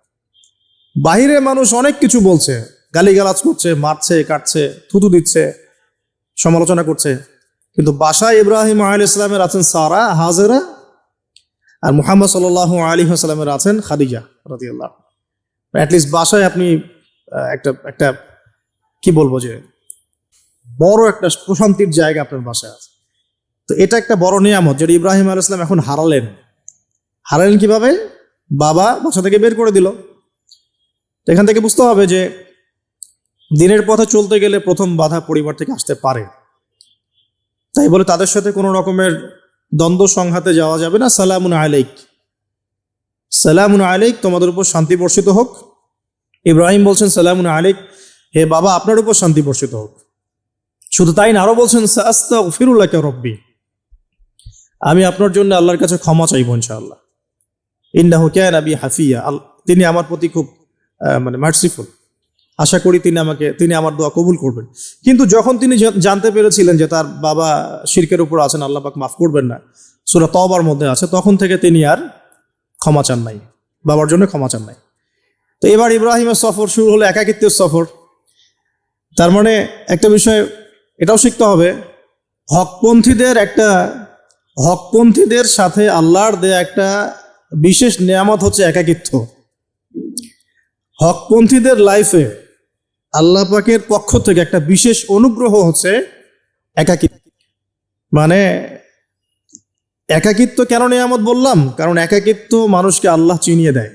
বাহিরে মানুষ অনেক কিছু বলছে, গালিগালাজ করছে, মারছে, কাটছে, থুতু দিচ্ছে, সমালোচনা করছে, কিন্তু বাসায় ইব্রাহিম আলাইহিস সালামের আছেন সারা, হাজেরা, আর মুহাম্মদ সাল্লাল্লাহু আলাইহি ওয়াসাল্লামের আছেন খাদিজা রাদিয়াল্লাহু। অ্যাটলিস্ট বাসায় আপনি একটা কি বলবো যে বড় একটা প্রশান্তির জায়গা আপনার বাসায় আছে। তো এটা একটা বড় নিয়ামত যেটা ইব্রাহিম আলাইহিস সালাম এখন হারালেন কিভাবে? বাবা বাসা থেকে বের করে দিল। তো এখান থেকে বুঝতে হবে যে দিনের পথে চলতে গেলে প্রথম বাধা পরিবার থেকে আসতে পারে, তাই বলে তাদের সাথে কোনো রকমের দ্বন্দ্ব সংঘাতে যাওয়া যাবে না। সালামুন আলাইক, সালামুন আলাইক, তোমাদের উপর শান্তি বর্ষিত হোক। ইব্রাহিম বলছেন সালামুন আলাইক, হে বাবা আপনার উপর শান্তি বর্ষিত হোক। শুধু তাই না, আরো বলছেন সাস্তাগফিরুল্লাকা রব্বি, আমি আপনার জন্য আল্লাহর কাছে ক্ষমা চাইব ইনশাআল্লাহ। ইন্নাহু কানা বি হাফিয়া, তিনি আমার প্রতি খুব মার্সিফুল, আশা করি তিনি আমার দোয়া কবুল করবেন। কিন্তু যখন তিনি জানতে পেরেছিলেন যে তার বাবা শিরকের উপর আছেন, আল্লাহ পাক মাফ করবেন না, সূরা তওবার মধ্যে আছে, তখন থেকে তিনি আর ক্ষমা চান নাই, বাবার জন্য ক্ষমা চান নাই। তো এবার ইব্রাহিমের সফর শুরু হলো, একাকিত্বের সফর। তার মানে একটা বিষয় এটাও শিখতে হবে, হকপন্থীদের সাথে আল্লাহর দেয়া একটা বিশেষ নিয়ামত হচ্ছে একাকিত্ব। হকপন্থীদের লাইফে আল্লাহ পাকের পক্ষ থেকে একটা বিশেষ অনুগ্রহ হচ্ছে একাকিত্ব। মানে একাকিত্ব কেন নিয়ামত বললাম? কারণ একাকিত্ব মানুষকে আল্লাহ চিনিয়ে দেয়।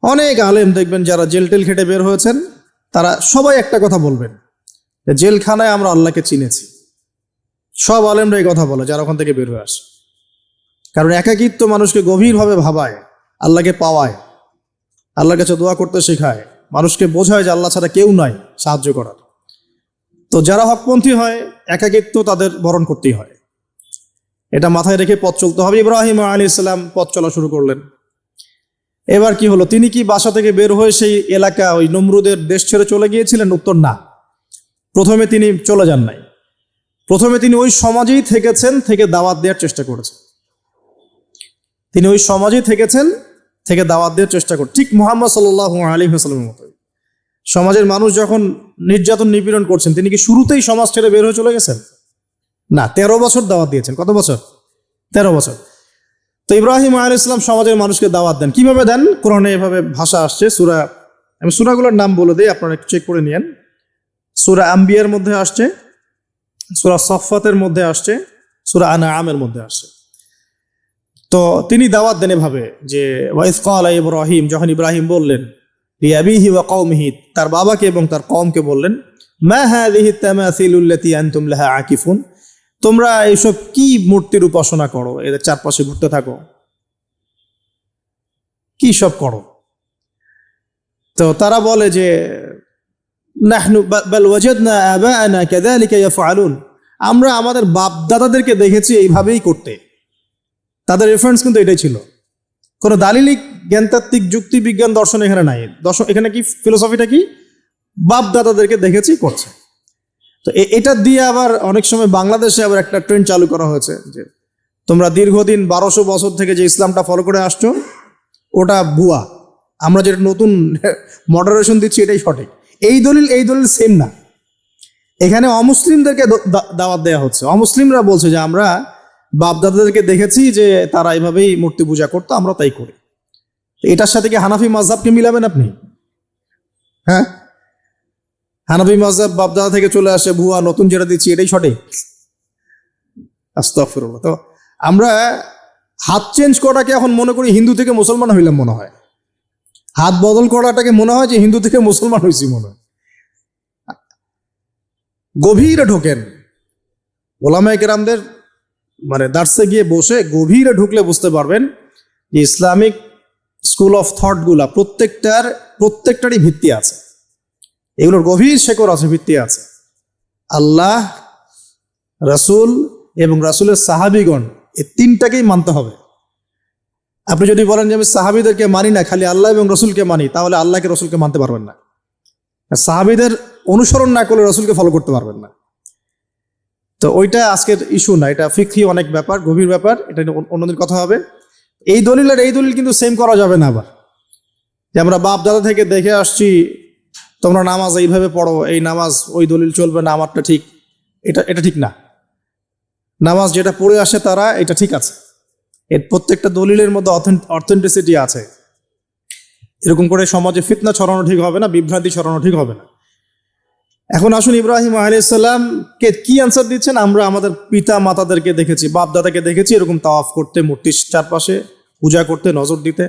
অনেক আলেম দেখবেন যারা জেল টেল খেটে বের হয়েছেন, তারা সবাই একটা কথা বলবেন, জেলখানায় আমরা আল্লাহকে চিনেছি। সব আলেমরা এই কথা বলে যারা ওখান থেকে বের হয়ে আসে। কারণ একাকিত্ব মানুষকে গভীরভাবে ভাবায়, আল্লাহকে পাওয়ায়, আল্লাহর কাছে দোয়া করতে শেখায়, মানুষকে বোঝায় যে আল্লাহ ছাড়া কেউ নাই সাহায্য করার। তো যারা হকপন্থী হয়, একাকিত্ব তাদের বরণ করতেই হয়। এটা মাথায় রেখে পথ চলতে হবে। ইব্রাহিম আলাইহিস সালাম পথ চলা শুরু করলেন। এবার কি হলো? তিনি কি বাসা থেকে বের হয়ে সেই এলাকা, ওই নমরুদের দেশ ছেড়ে চলে গিয়েছিলেন? উত্তর না। প্রথমে তিনি চলে যান নাই, প্রথমে তিনি ওই সমাজেই থেকেছেন, থেকে দাওয়াত দেওয়ার চেষ্টা করেছেন। তিনি ওই সমাজেই থেকেছেন, থেকে দাওয়াত দেওয়ার চেষ্টা করেন, ঠিক মুহাম্মদ সাল্লাল্লাহু আলাইহি ওয়াসাল্লামের মতো। সমাজের মানুষ যখন নির্যাতন নিপীড়ন করছেন, তিনি কি শুরুতেই সমাজ ছেড়ে বের হয়ে চলে গেছেন? না, 13 বছর দাওয়াত দিয়েছেন। কত বছর? 13 বছর। তো ইব্রাহিম আলাইহিস সালাম সমাজের মানুষকে দাওয়াত দেন। কিভাবে দেন? কোরআনে এভাবে ভাষা আসছে। আমি সূরাগুলোর নাম বলে দিই, আপনারা একটু চেক করে নিয়েন। সূরা আম্বিয়ার মধ্যে আসছে, সূরা সফফাতের মধ্যে আসছে, সূরা আনআমের মধ্যে আসছে। তো তিনি দাওয়াত দেন এভাবে যে ওয়াইজ ক্বালা ইব্রাহিম, যখন ইব্রাহিম বললেন লিআবিহি ওয়া কওমিহি, তার বাবাকে এবং তার কওমকে বললেন, মা হাযিহি তামাসিলুল্লাতী আনতুম লাহা আকিফুন, তোমরা এইসব কি মূর্তির উপাসনা করো, এদের চারপাশে ঘুরতে থাকো, কি সব করো? তো তারা বলে যে নাহনু বাল ওয়াজাদনা আবাআনা কাযালিকা ইয়াফআলুন, আমরা আমাদের বাপ দাদাদেরকে দেখেছি এইভাবেই করতে। তাদের রেফারেন্স কিন্তু এটাই ছিল। কোনো দালিলিক জ্ঞানতাত্ত্বিক যুক্তি বিজ্ঞান দর্শন এখানে নাই। এখানে কি ফিলোসফিটা কি? বাপ দাদাদেরকে দেখেছি করছে। তো এটা দিয়ে আবার অনেক সময় বাংলাদেশে আবার একটা ট্রেন্ড চালু করা হয়েছে যে তোমরা দীর্ঘদিন 1200 বছর থেকে যে ইসলামটা ফলো করে আসছো ওটা ভুয়া, আমরা যেটা নতুন মডারেশন দিচ্ছি এটাই সঠিক। এই দলিল সেম না। এখানে অমুসলিমদেরকে দাওয়াত দেওয়া হচ্ছে। অমুসলিমরা বলছে যে আমরা বাপদাদাদেরকে দেখেছি যে তারা এইভাবেই মূর্তি পূজা করতো, আমরা তাই করি। এটার সাথে কি হানাফি মাযহাবকে মিলাবেন আপনি? হ্যাঁ, হানাফি মাযহাব বাপদাদা থেকে চলে আসে, ভুয়া, নতুন যেটা দিচ্ছি এটাই সঠিক। আস্তাগফিরুল্লাহ। তো আমরা হাত চেঞ্জ করাটাকে এখন মনে করি হিন্দু থেকে মুসলমান হইলাম মনে হয়। হাত বদল করাটাকে মনে হয় যে হিন্দু থেকে মুসলমান হয়েছি মনে হয়। গভীরে ঢোকেন, ওলামায়ে কেরামদের দার্সে গিয়ে বসে গভীরে ঢুকলে বুঝতে পারবেন যে ইসলামিক স্কুল অফ থট গুলা প্রত্যেকটারই ভিত্তি আছে, এগুলোর গভীর শেকড় আছে, ভিত্তি আছে। আল্লাহ, রাসূল এবং রাসূলের সাহাবীগণ, এই তিনটাকেই মানতে হবে। আপনি যদি বলেন যে আমি সাহাবীদেরকে মানি না, খালি আল্লাহ এবং রসুলকে মানি, তাহলে আল্লাহকে রসুলকে মানতে পারবেন না। সাহাবীদের অনুসরণ না করলে রসুলকে ফলো করতে পারবেন না। তো ওইটা আজকের ইস্যু না, এটা ফিকহি অনেক ব্যাপার, গভীর ব্যাপার, এটা অন্যদিন কথা হবে। এই দলিল আর এই দলিল কিন্তু সেম করা যাবে না। আবার যে আমরা বাপ দাদা থেকে দেখে আসছি তোমরা নামাজ এইভাবে পড়ো, এই নামাজ ওই দলিল চলবে না, আমারটা ঠিক, এটা ঠিক না। নামাজ যেটা পড়ে আসে তারা এটা ঠিক আছে, এর প্রত্যেকটা দলিলের মধ্যে অথেন্টিসিটি আছে। এরকম করে সমাজে ফিতনা ছড়ানো ঠিক হবে না, বিভ্রান্তি ছড়ানো ঠিক হবে না। এখন আসুন ইব্রাহিম আলাইহিস সালামকে কি আনসার দিচ্ছেন? আমরা আমাদের পিতা মাতাদেরকে দেখেছি, বাপ দাদাকে দেখেছি এরকম তাওয়াফ করতে, মূর্তির চারপাশে পূজা করতে, নজর দিতে।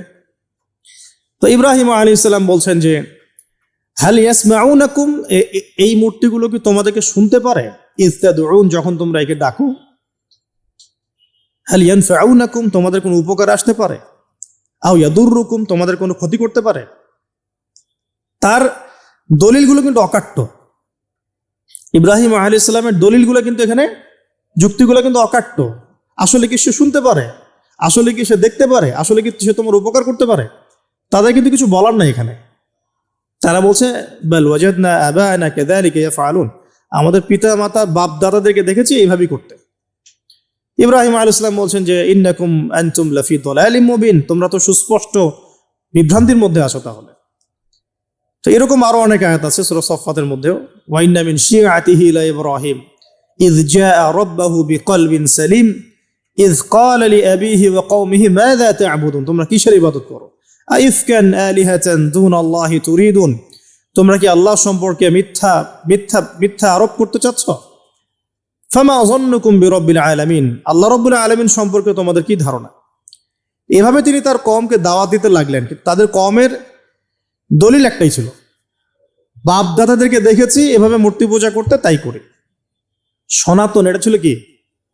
তো ইব্রাহিম আলাইহিস সালাম বলছেন যে হাল ইয়াসমাউনাকুম, এই মূর্তিগুলো কি তোমাদেরকে শুনতে পারে? ইস্তাদউন, যখন তোমরা একে ডাকো। হাল ইয়ানফাউনাকুম, তোমাদের কোনো উপকার আসতে পারে? আও ইয়াদুররুকুম, তোমাদের কোনো ক্ষতি করতে পারে? তার দলিলগুলো কিন্তু অকাট্য। ইব্রাহিম আলাইহিস সালামের দলিলগুলো কিন্তু এখানে, যুক্তিগুলো কিন্তু অকাট্য। আসলে কি সে শুনতে পারে? আসলে কি সে দেখতে পারে? আসলে কি সে তোমার উপকার করতে পারে? তাদের কিন্তু কিছু বলার নাই এখানে। তারা বলছে বাল ওয়াজাদনা আবানা কাযালিকা ইয়াফআলুন, আমাদের পিতা মাতা বাপ দাদাদেরকে দেখেছি এইভাবেই করতে। ইব্রাহিম আলাইহিস সালাম বলছেন যে ইন্নাকুম আনতুম লাফি দালালিম মুবিন, তোমরা তো সুস্পষ্ট বিভ্রান্তির মধ্যে আছো তাহলে। তো এরকম আরো অনেক আয়াত আছে সূরা সাফফাতের মধ্যেও, ওয়া ইন্না মিন শিআতিহি লা ইব্রাহিম ইয জাআ রাব্বাহু বিকলবিন সালিম ইয ক্বালা লিআবিহি ওয়া কওমিহি মাযা তা'বুদুন, তোমরা কিসের ইবাদত করো? আইফকান আলিহাতান দুনাল্লাহি তুরিদুন, তোমরা কি আল্লাহ সম্পর্কে মিথ্যা মিথ্যা মিথ্যা আরোপ করতে চাচ্ছ? ফামা যান্নুকুম বিরাব্বিল আলামিন, আল্লাহ রাব্বুল আলামিন সম্পর্কে তোমাদের কি ধারণা? এভাবে তিনি তার কওমকে দাওয়াত দিতে লাগলেন। তাদের কওমের দলিল একটাই ছিল, বাপ দাদাদেরকে দেখেছি এভাবে মূর্তি পূজা করতে, তাই করি। সনাতন, এটা ছিল কি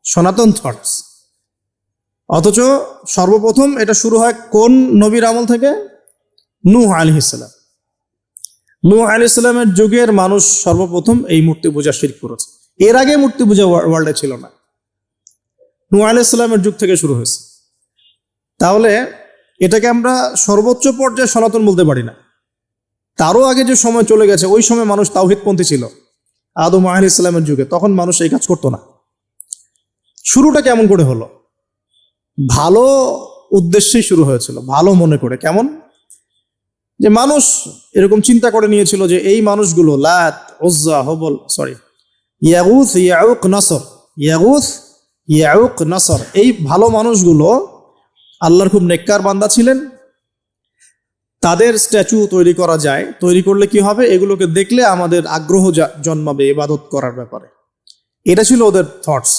সনাতন থটস। অথচ সর্বপ্রথম এটা শুরু হয় কোন নবীর আমল থেকে? নূহ আলাইহিস সালাম। নূহ আলাইহিস সালামের যুগের মানুষ সর্বপ্রথম এই মূর্তি পূজা শিরক করেছে। এর আগে মূর্তি পূজা ওয়ার্ল্ডে ছিল না, নূহ আলাইহিস সালামের যুগ থেকে শুরু হয়েছে। তাহলে এটাকে আমরা সর্বোচ্চ পর্যায়ে সনাতন বলতে পারি না। তারও আগে যে সময় চলে গেছে, ওই সময় মানুষ তাওহীদপন্থী ছিল। আদম আলাইহিস সালামের যুগে তখন মানুষ এই কাজ করতো না। শুরুটা কেমন করে হলো? ভালো উদ্দেশ্যেই শুরু হয়েছিল, ভালো মনে করে। কেমন? যে মানুষ এরকম চিন্তা করে নিয়েছিল যে এই মানুষগুলো লাত, উজ্জা, হবল, ইয়াগুস, ইয়াউক, নাসর, ইয়াগুস, ইয়াউক, নাসর, এই ভালো মানুষগুলো আল্লাহর খুব নেককার বান্দা ছিলেন। তাদের স্ট্যাচু তৈরি করা যায়, তৈরি করলে কি হবে? এগুলোকে দেখলে আমাদের আগ্রহ জন্মাবে ইবাদত করার ব্যাপারে। এটা ছিল ওদের থটস।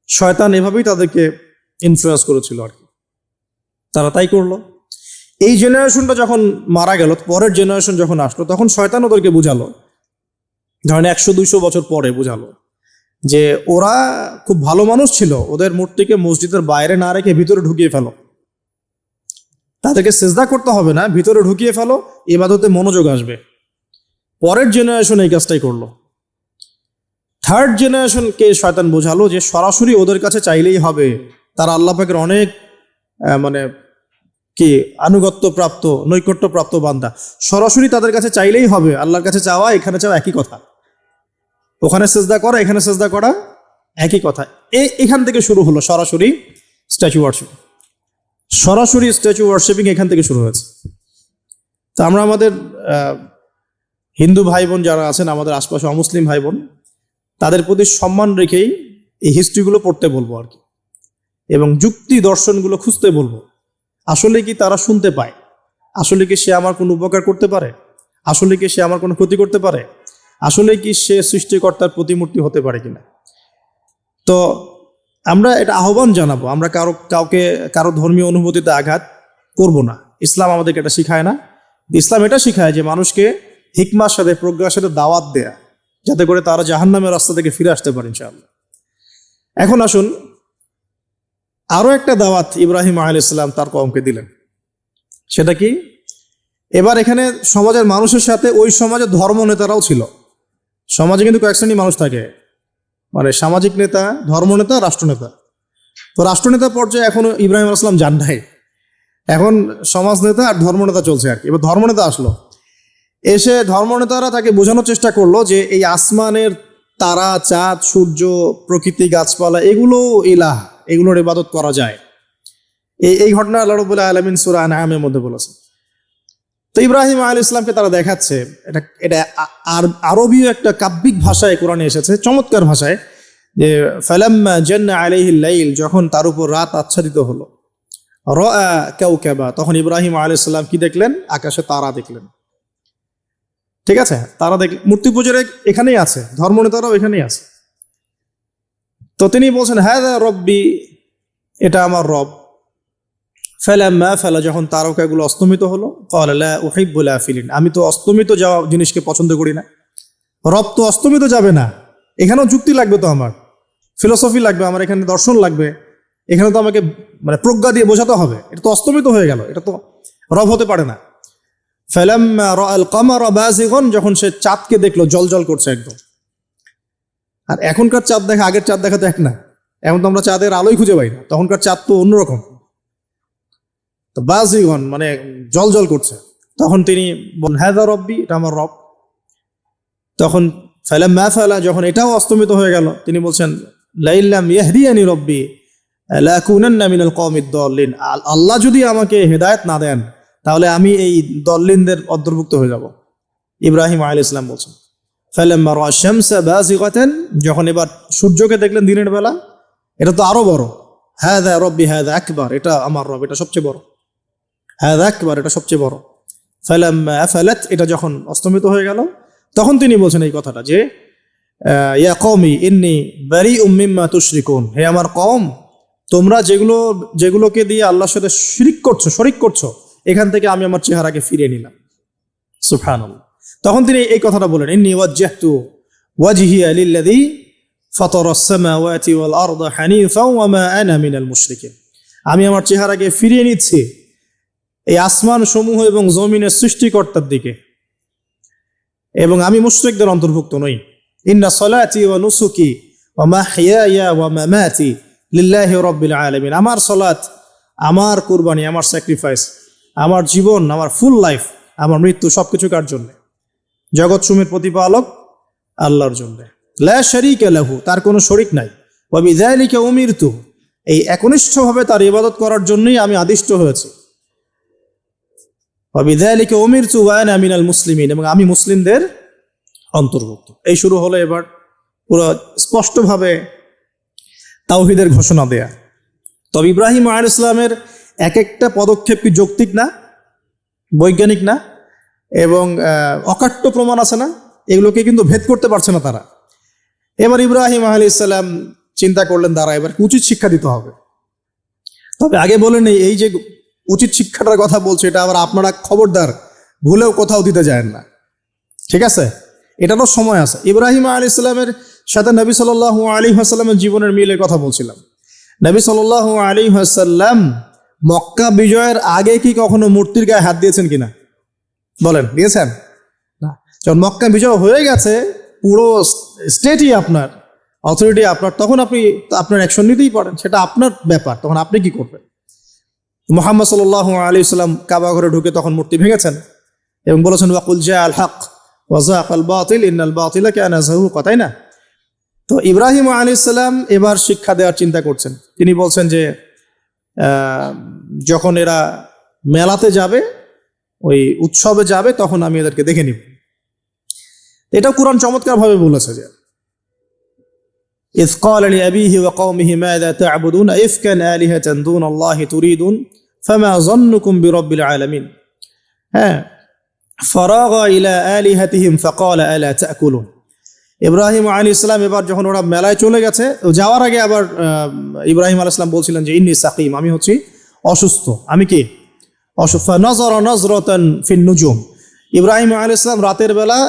শয়তান এভাবেই তাদেরকে ইনফ্লুয়েন্স করেছিল আর কি। তারা তাই করলো। এই জেনারেশনটা যখন মারা গেল, পরের জেনারেশন যখন আসলো, তখন শয়তান ওদেরকে বুঝালো, ধরেন 100-200 বছর পরে বুঝালো যে ওরা খুব ভালো মানুষ ছিল, ওদের মূর্তিকে মসজিদের বাইরে না রেখে ভিতরে ঢুকিয়ে ফেলো, তাদেরকে সেজদা করতে হবে না, ভিতরে ঢুকিয়ে ফেলো, ইবাদতে মনোযোগ আসবে। পরের জেনারেশন এই কাজটাই করলো। থার্ড জেনারেশনকে শয়তান বোঝালো যে সরাসরি ওদের কাছে চাইলেই হবে, তারা আল্লাহ পাকের অনেক মানে কি আনুগত্য প্রাপ্ত, নৈকট্য প্রাপ্ত বান্দা, সরাসরি তাদের কাছে চাইলেই হবে। আল্লাহর কাছে চাওয়া, এখানে চাওয়া একই কথা, ওখানে সেজদা করা, এখানে সেজদা করা একই কথা। এখান থেকে শুরু হলো সরাসরি স্ট্যাচু ওয়ার্শিপ। সরাসরি স্ট্যাচু ওয়ার্শিপিং এখান থেকে শুরু হয়েছে। তো আমরা আমাদের হিন্দু ভাই বোন যারা আছেন, আমাদের আশপাশে অমুসলিম ভাই বোন, তাদের প্রতি সম্মান রেখেই এই হিস্ট্রিগুলো পড়তে বলবো আর কি, এবং যুক্তি দর্শনগুলো খুঁজতে বলবো। আসলে কি তারা শুনতে পায়? আসলে কি সে আমার কোনো উপকার করতে পারে? আসলে কি সে আমার কোনো ক্ষতি করতে পারে? আসলে কি সে সৃষ্টিকর্তার প্রতিমূর্তি হতে পারে কিনা? তো আমরা এটা আহ্বান জানাবো, আমরা কারো ধর্মীয় অনুভূতিতে আঘাত করব না। ইসলাম আমাদেরকে এটা শিখায় না। ইসলাম এটা শিখায় যে মানুষকে হিকমার সাথে, প্রজ্ঞার সাথে দাওয়াত দেয়া, যাতে করে তারা জাহান্নামের রাস্তা থেকে ফিরে আসতে পারে ইনশাআল্লাহ। এখন আসুন, আরো একটা দাওয়াত ইব্রাহিম আলাইহিস সালাম তার কওমকে দিলেন। সেটা কি? এবার এখানে সমাজের মানুষের সাথে ওই সমাজের ধর্ম নেতারাও ছিল। সমাজে কিন্তু কয়েক শ্রেণীর মানুষ থাকে, মানে সামাজিক নেতা, ধর্মনেতা, রাষ্ট্রনেতা। তো রাষ্ট্রনেতা পর্যায়ে এখনো ইব্রাহিম আলাইহিস সালাম যান নাই, এখন সমাজ নেতা আর ধর্মনেতা চলছে আর কি। এবার ধর্মনেতা আসলো, এসে ধর্মনেতারা তাকে বোঝানোর চেষ্টা করলো যে এই আসমানের তারা, চাঁদ, সূর্য, প্রকৃতি, গাছপালা, এগুলো ইলাহ, এগুলোর ইবাদত করা যায়। এই ঘটনা আল্লাহ রাব্বুল আলামিন সূরা আনআমের মধ্যে বলেছেন। তো ইব্রাহিম আলাইহিস সালামকে তারা দেখাচ্ছে, এটা আরবীয় একটা কাব্যিক ভাষায় কোরআনে এসেছে, চমৎকার ভাষায়, যে ফালাম্মা জান্না আলাইহিল লাইল, যখন তার উপর রাত আচ্ছাদিত হলো, রাআ কাওকাবা, তখন ইব্রাহিম আলাইহিস সালাম কি দেখলেন? আকাশে তারা দেখলেন। ঠিক আছে, তারা দেখ মূর্তি পূজার এখানেই আছে, ধর্মনেতারাও এখানেই আছে। তো তিনি বলছেন হ্যাঁ রব্বি, এটা আমার রব। ফালাম্মা ফালা, যখন তারকাগুলো অস্তমিত হলো, ক্বালা লা উহিব্বুল আফিলিন, আমি তো অস্তমিত যাওয়া জিনিসকে পছন্দ করি না। রব তো অস্তমিত যাবে না, এখানেও যুক্তি লাগবে, তো আমার ফিলোসফি লাগবে, আমার এখানে দর্শন লাগবে, এখানে তো আমাকে মানে প্রজ্ঞা দিয়ে বোঝাতে হবে, এটা তো অস্তমিত হয়ে গেল, এটা তো রব হতে পারে না। ফালাম্মা রাআল কামারা বাযিগান, যখন সে চাঁদকে দেখলো জলজল করছে একদম। আর এখনকার চাঁদ দেখা আগের চাঁদ দেখা তো এক না, এখন তো আমরা চাঁদের আলোই খুঁজে পাই না, তখনকার চাঁদ তো অন্যরকম। তো বাযিগান মানে জলজল করছে, তখন তিনি বলেন হাযা রব্বি, এটা আমার রব। তখন ফালাম্মা ফালা, যখন এটাও অস্তমিত হয়ে গেল, তিনি বলছেন লাইল্লাম ইয়াহদিয়ানি রব্বি লাকুনান্না মিনাল কওমিদ দাল্লিন, আল্লাহ যদি আমাকে হেদায়েত না দেন তাহলে আমি এই দল্লিনদের অন্তর্ভুক্ত হয়ে যাব। ইব্রাহিম আলাইহিস সালাম বলছেন ফালাম্মা রাআ শামসা বাযিগাতান, যখন এবার সূর্যকে দেখলেন দিনের বেলা, এটা তো আরো বড়, হাযা রব্বি হাযা আকবার, এটা আমার রব, এটা সবচেয়ে বড়, হাযা আকবার, এটা সবচেয়ে বড়। ফালাম্মা আফালাত, এটা যখন অস্তমিত হয়ে গেল, তখন তিনি বলছেন এই কথাটা যে ইয়া কওমি ইন্নী বারিউম মিম্মা তুশরিকুন, হে আমার কওম, তোমরা যেগুলোকে দিয়ে আল্লাহর সাথে শরিক করছো, এখান থেকে আমি আমার চেহারাকে ফিরিয়ে নিলাম। সুবহানাল্লাহ। তখন তিনি এই কথাটা বলেন ইন্নী ওয়াজ্জাহতু ওয়াজহিয়া লিল্লাযী ফাতারাস সামাওয়াতি ওয়াল আরদা হানিফাও ওয়া মা আনা মিনাল মুশরিকিন, আমি আমার চেহারাকে ফিরিয়ে নিচ্ছি এই আসমান সমূহ এবং জমিনের সৃষ্টিকর্তার দিকে, এবং আমি মুশরিকদের অন্তর্ভুক্ত নই। ইন্না সলাতি ওয়া নুসুকি ওয়া মাহইয়ায়া ওয়া মামাতি লিল্লাহি রাব্বিল আলামিন, আমার সালাত, আমার কুরবানি, আমার স্যাক্রিফাইস, আমার জীবন, আমার ফুল লাইফ, আমার মৃত্যু, সবকিছু কার জন্য? জগৎ সমূহের প্রতিপালক আল্লাহর জন্য। লা শারীকা লাহু, তার কোনো শরীক নাই। ওয়া বিযালিকা উমিরতু, এই একনিষ্ঠভাবে তার ইবাদত করার জন্যই আমি আদিষ্ট হয়েছি। ওয়া বিযালিকা উমিরতু ওয়া আনা মিনাল মুসলিমিন, এবং আমি মুসলিমদের অন্তর্ভুক্ত। এই শুরু হলো এবার পুরো স্পষ্টভাবে তাওহীদের ঘোষণা দেয়া। তবে ইব্রাহিম আলাইহিস সালামের এক একটা পদক্ষেপ কি যৌক্তিক না, বৈজ্ঞানিক না, এবং অকাট্য প্রমাণ আছে না, এগুলোকে কিন্তু ভেদ করতে পারছে না তারা। এবার ইব্রাহিম আলাইহিস সালাম চিন্তা করলেন দ্বারা এবার উচিত শিক্ষা দিতে হবে। তবে আগে বলেন এই যে উচিত শিক্ষাটার কথা বলছে, এটা আবার আপনারা খবরদার ভুলেও কোথাও দিতে যায় না, ঠিক আছে? এটারও সময় আছে। ইব্রাহিম আলাইহিস সালামের সাথে নবী সাল্লাল্লাহু আলাইহি ওয়াসাল্লামের জীবনের মিলের কথা বলছিলাম। নবী সাল্লাল্লাহু আলাইহি ওয়াসাল্লাম মক্কা বিজয়ের আগে কি কখনো মূর্তির গায়ে হাত দিয়েছেন কিনা বলেন? দিয়েছেন না। যখন মক্কা বিজয় হয়ে গেছে, পুরো স্টেটই আপনার, অথরিটি আপনার, তখন আপনি আপনার অ্যাকশন নিতেই পারেন, সেটা আপনার ব্যাপার, তখন আপনি কি করবেন? মুহাম্মদ সাল্লাল্লাহু আলাইহি ওয়াসাল্লাম কাবা ঘরে ঢুকে তখন মূর্তি ভেঙেছেন এবং বলেছেন ওয়াকুল জাআল হক ওয়া যাকাল বাতিল ইন্নাল বাতিলা কানা যাহুকা, তাই না? তো ইব্রাহিম আলাইহিস সালাম এবার শিক্ষা দেওয়ার চিন্তা করছেন। তিনি বলছেন যে যখন এরা মেলাতে যাবে, ওই উৎসবে যাবে, তখন আমি এদেরকে দেখে নিব। এটা কুরআন চমৎকার ভাবে বলেছে যে ইয ক্বালা লিআবিহি ওয়া কওমিহি মাযা তা'বুদুন ইফকান আলিহাতান দুনাল্লাহি তুরিদুন ফামা যান্নুকুম বিরাব্বিল আলামিন। হ্যাঁ, ফারাগা ইলা আলিহাতিহিম ফাকালা আলা তা'কুলুন। ইব্রাহিম আলাইহিস সালাম এবার যখন ওরা মেলায় চলে গেছে, যাওয়ার আগে আবার ইব্রাহিম আলাইহিস সালাম বলছিলেন যে ইন্নী সাকিম, আমি হচ্ছি অসুস্থ। আমি কি অসুস্থ? নাযারা নাযরাতান ফিন নুজুম, ইব্রাহিম আলাইহিস সালাম রাতের বেলা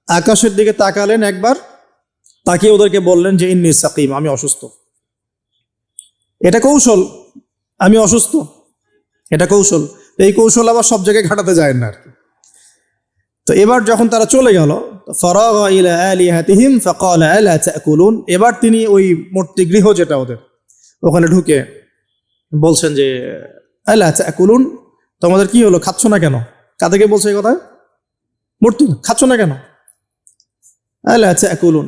আকাশের দিকে তাকালেন একবার, তাকিয়ে ওদেরকে বললেন যে ইন্নী সাকিম, আমি অসুস্থ। এটা কৌশল, আমি অসুস্থ, এটা কৌশল। এই কৌশল আবার সব জায়গায় ঘাটাতে যায় না আর কি। তো এবার যখন তারা চলে গেল, ফারাগা ইলা আলিহাতিহিম ফাকালা আলা তা'কুলুন, এবার তিনি ওই মূর্তি গৃহ যেটা ওদের, ওখানে ঢুকে বলছেন যে আলা তা'কুলুন, তোমাদের কি হলো, খাচ্ছ না কেন? কাদেরকে বলছে এই কথা? মূর্তি, খাচ্ছ না কেন? আলা তা'কুলুন।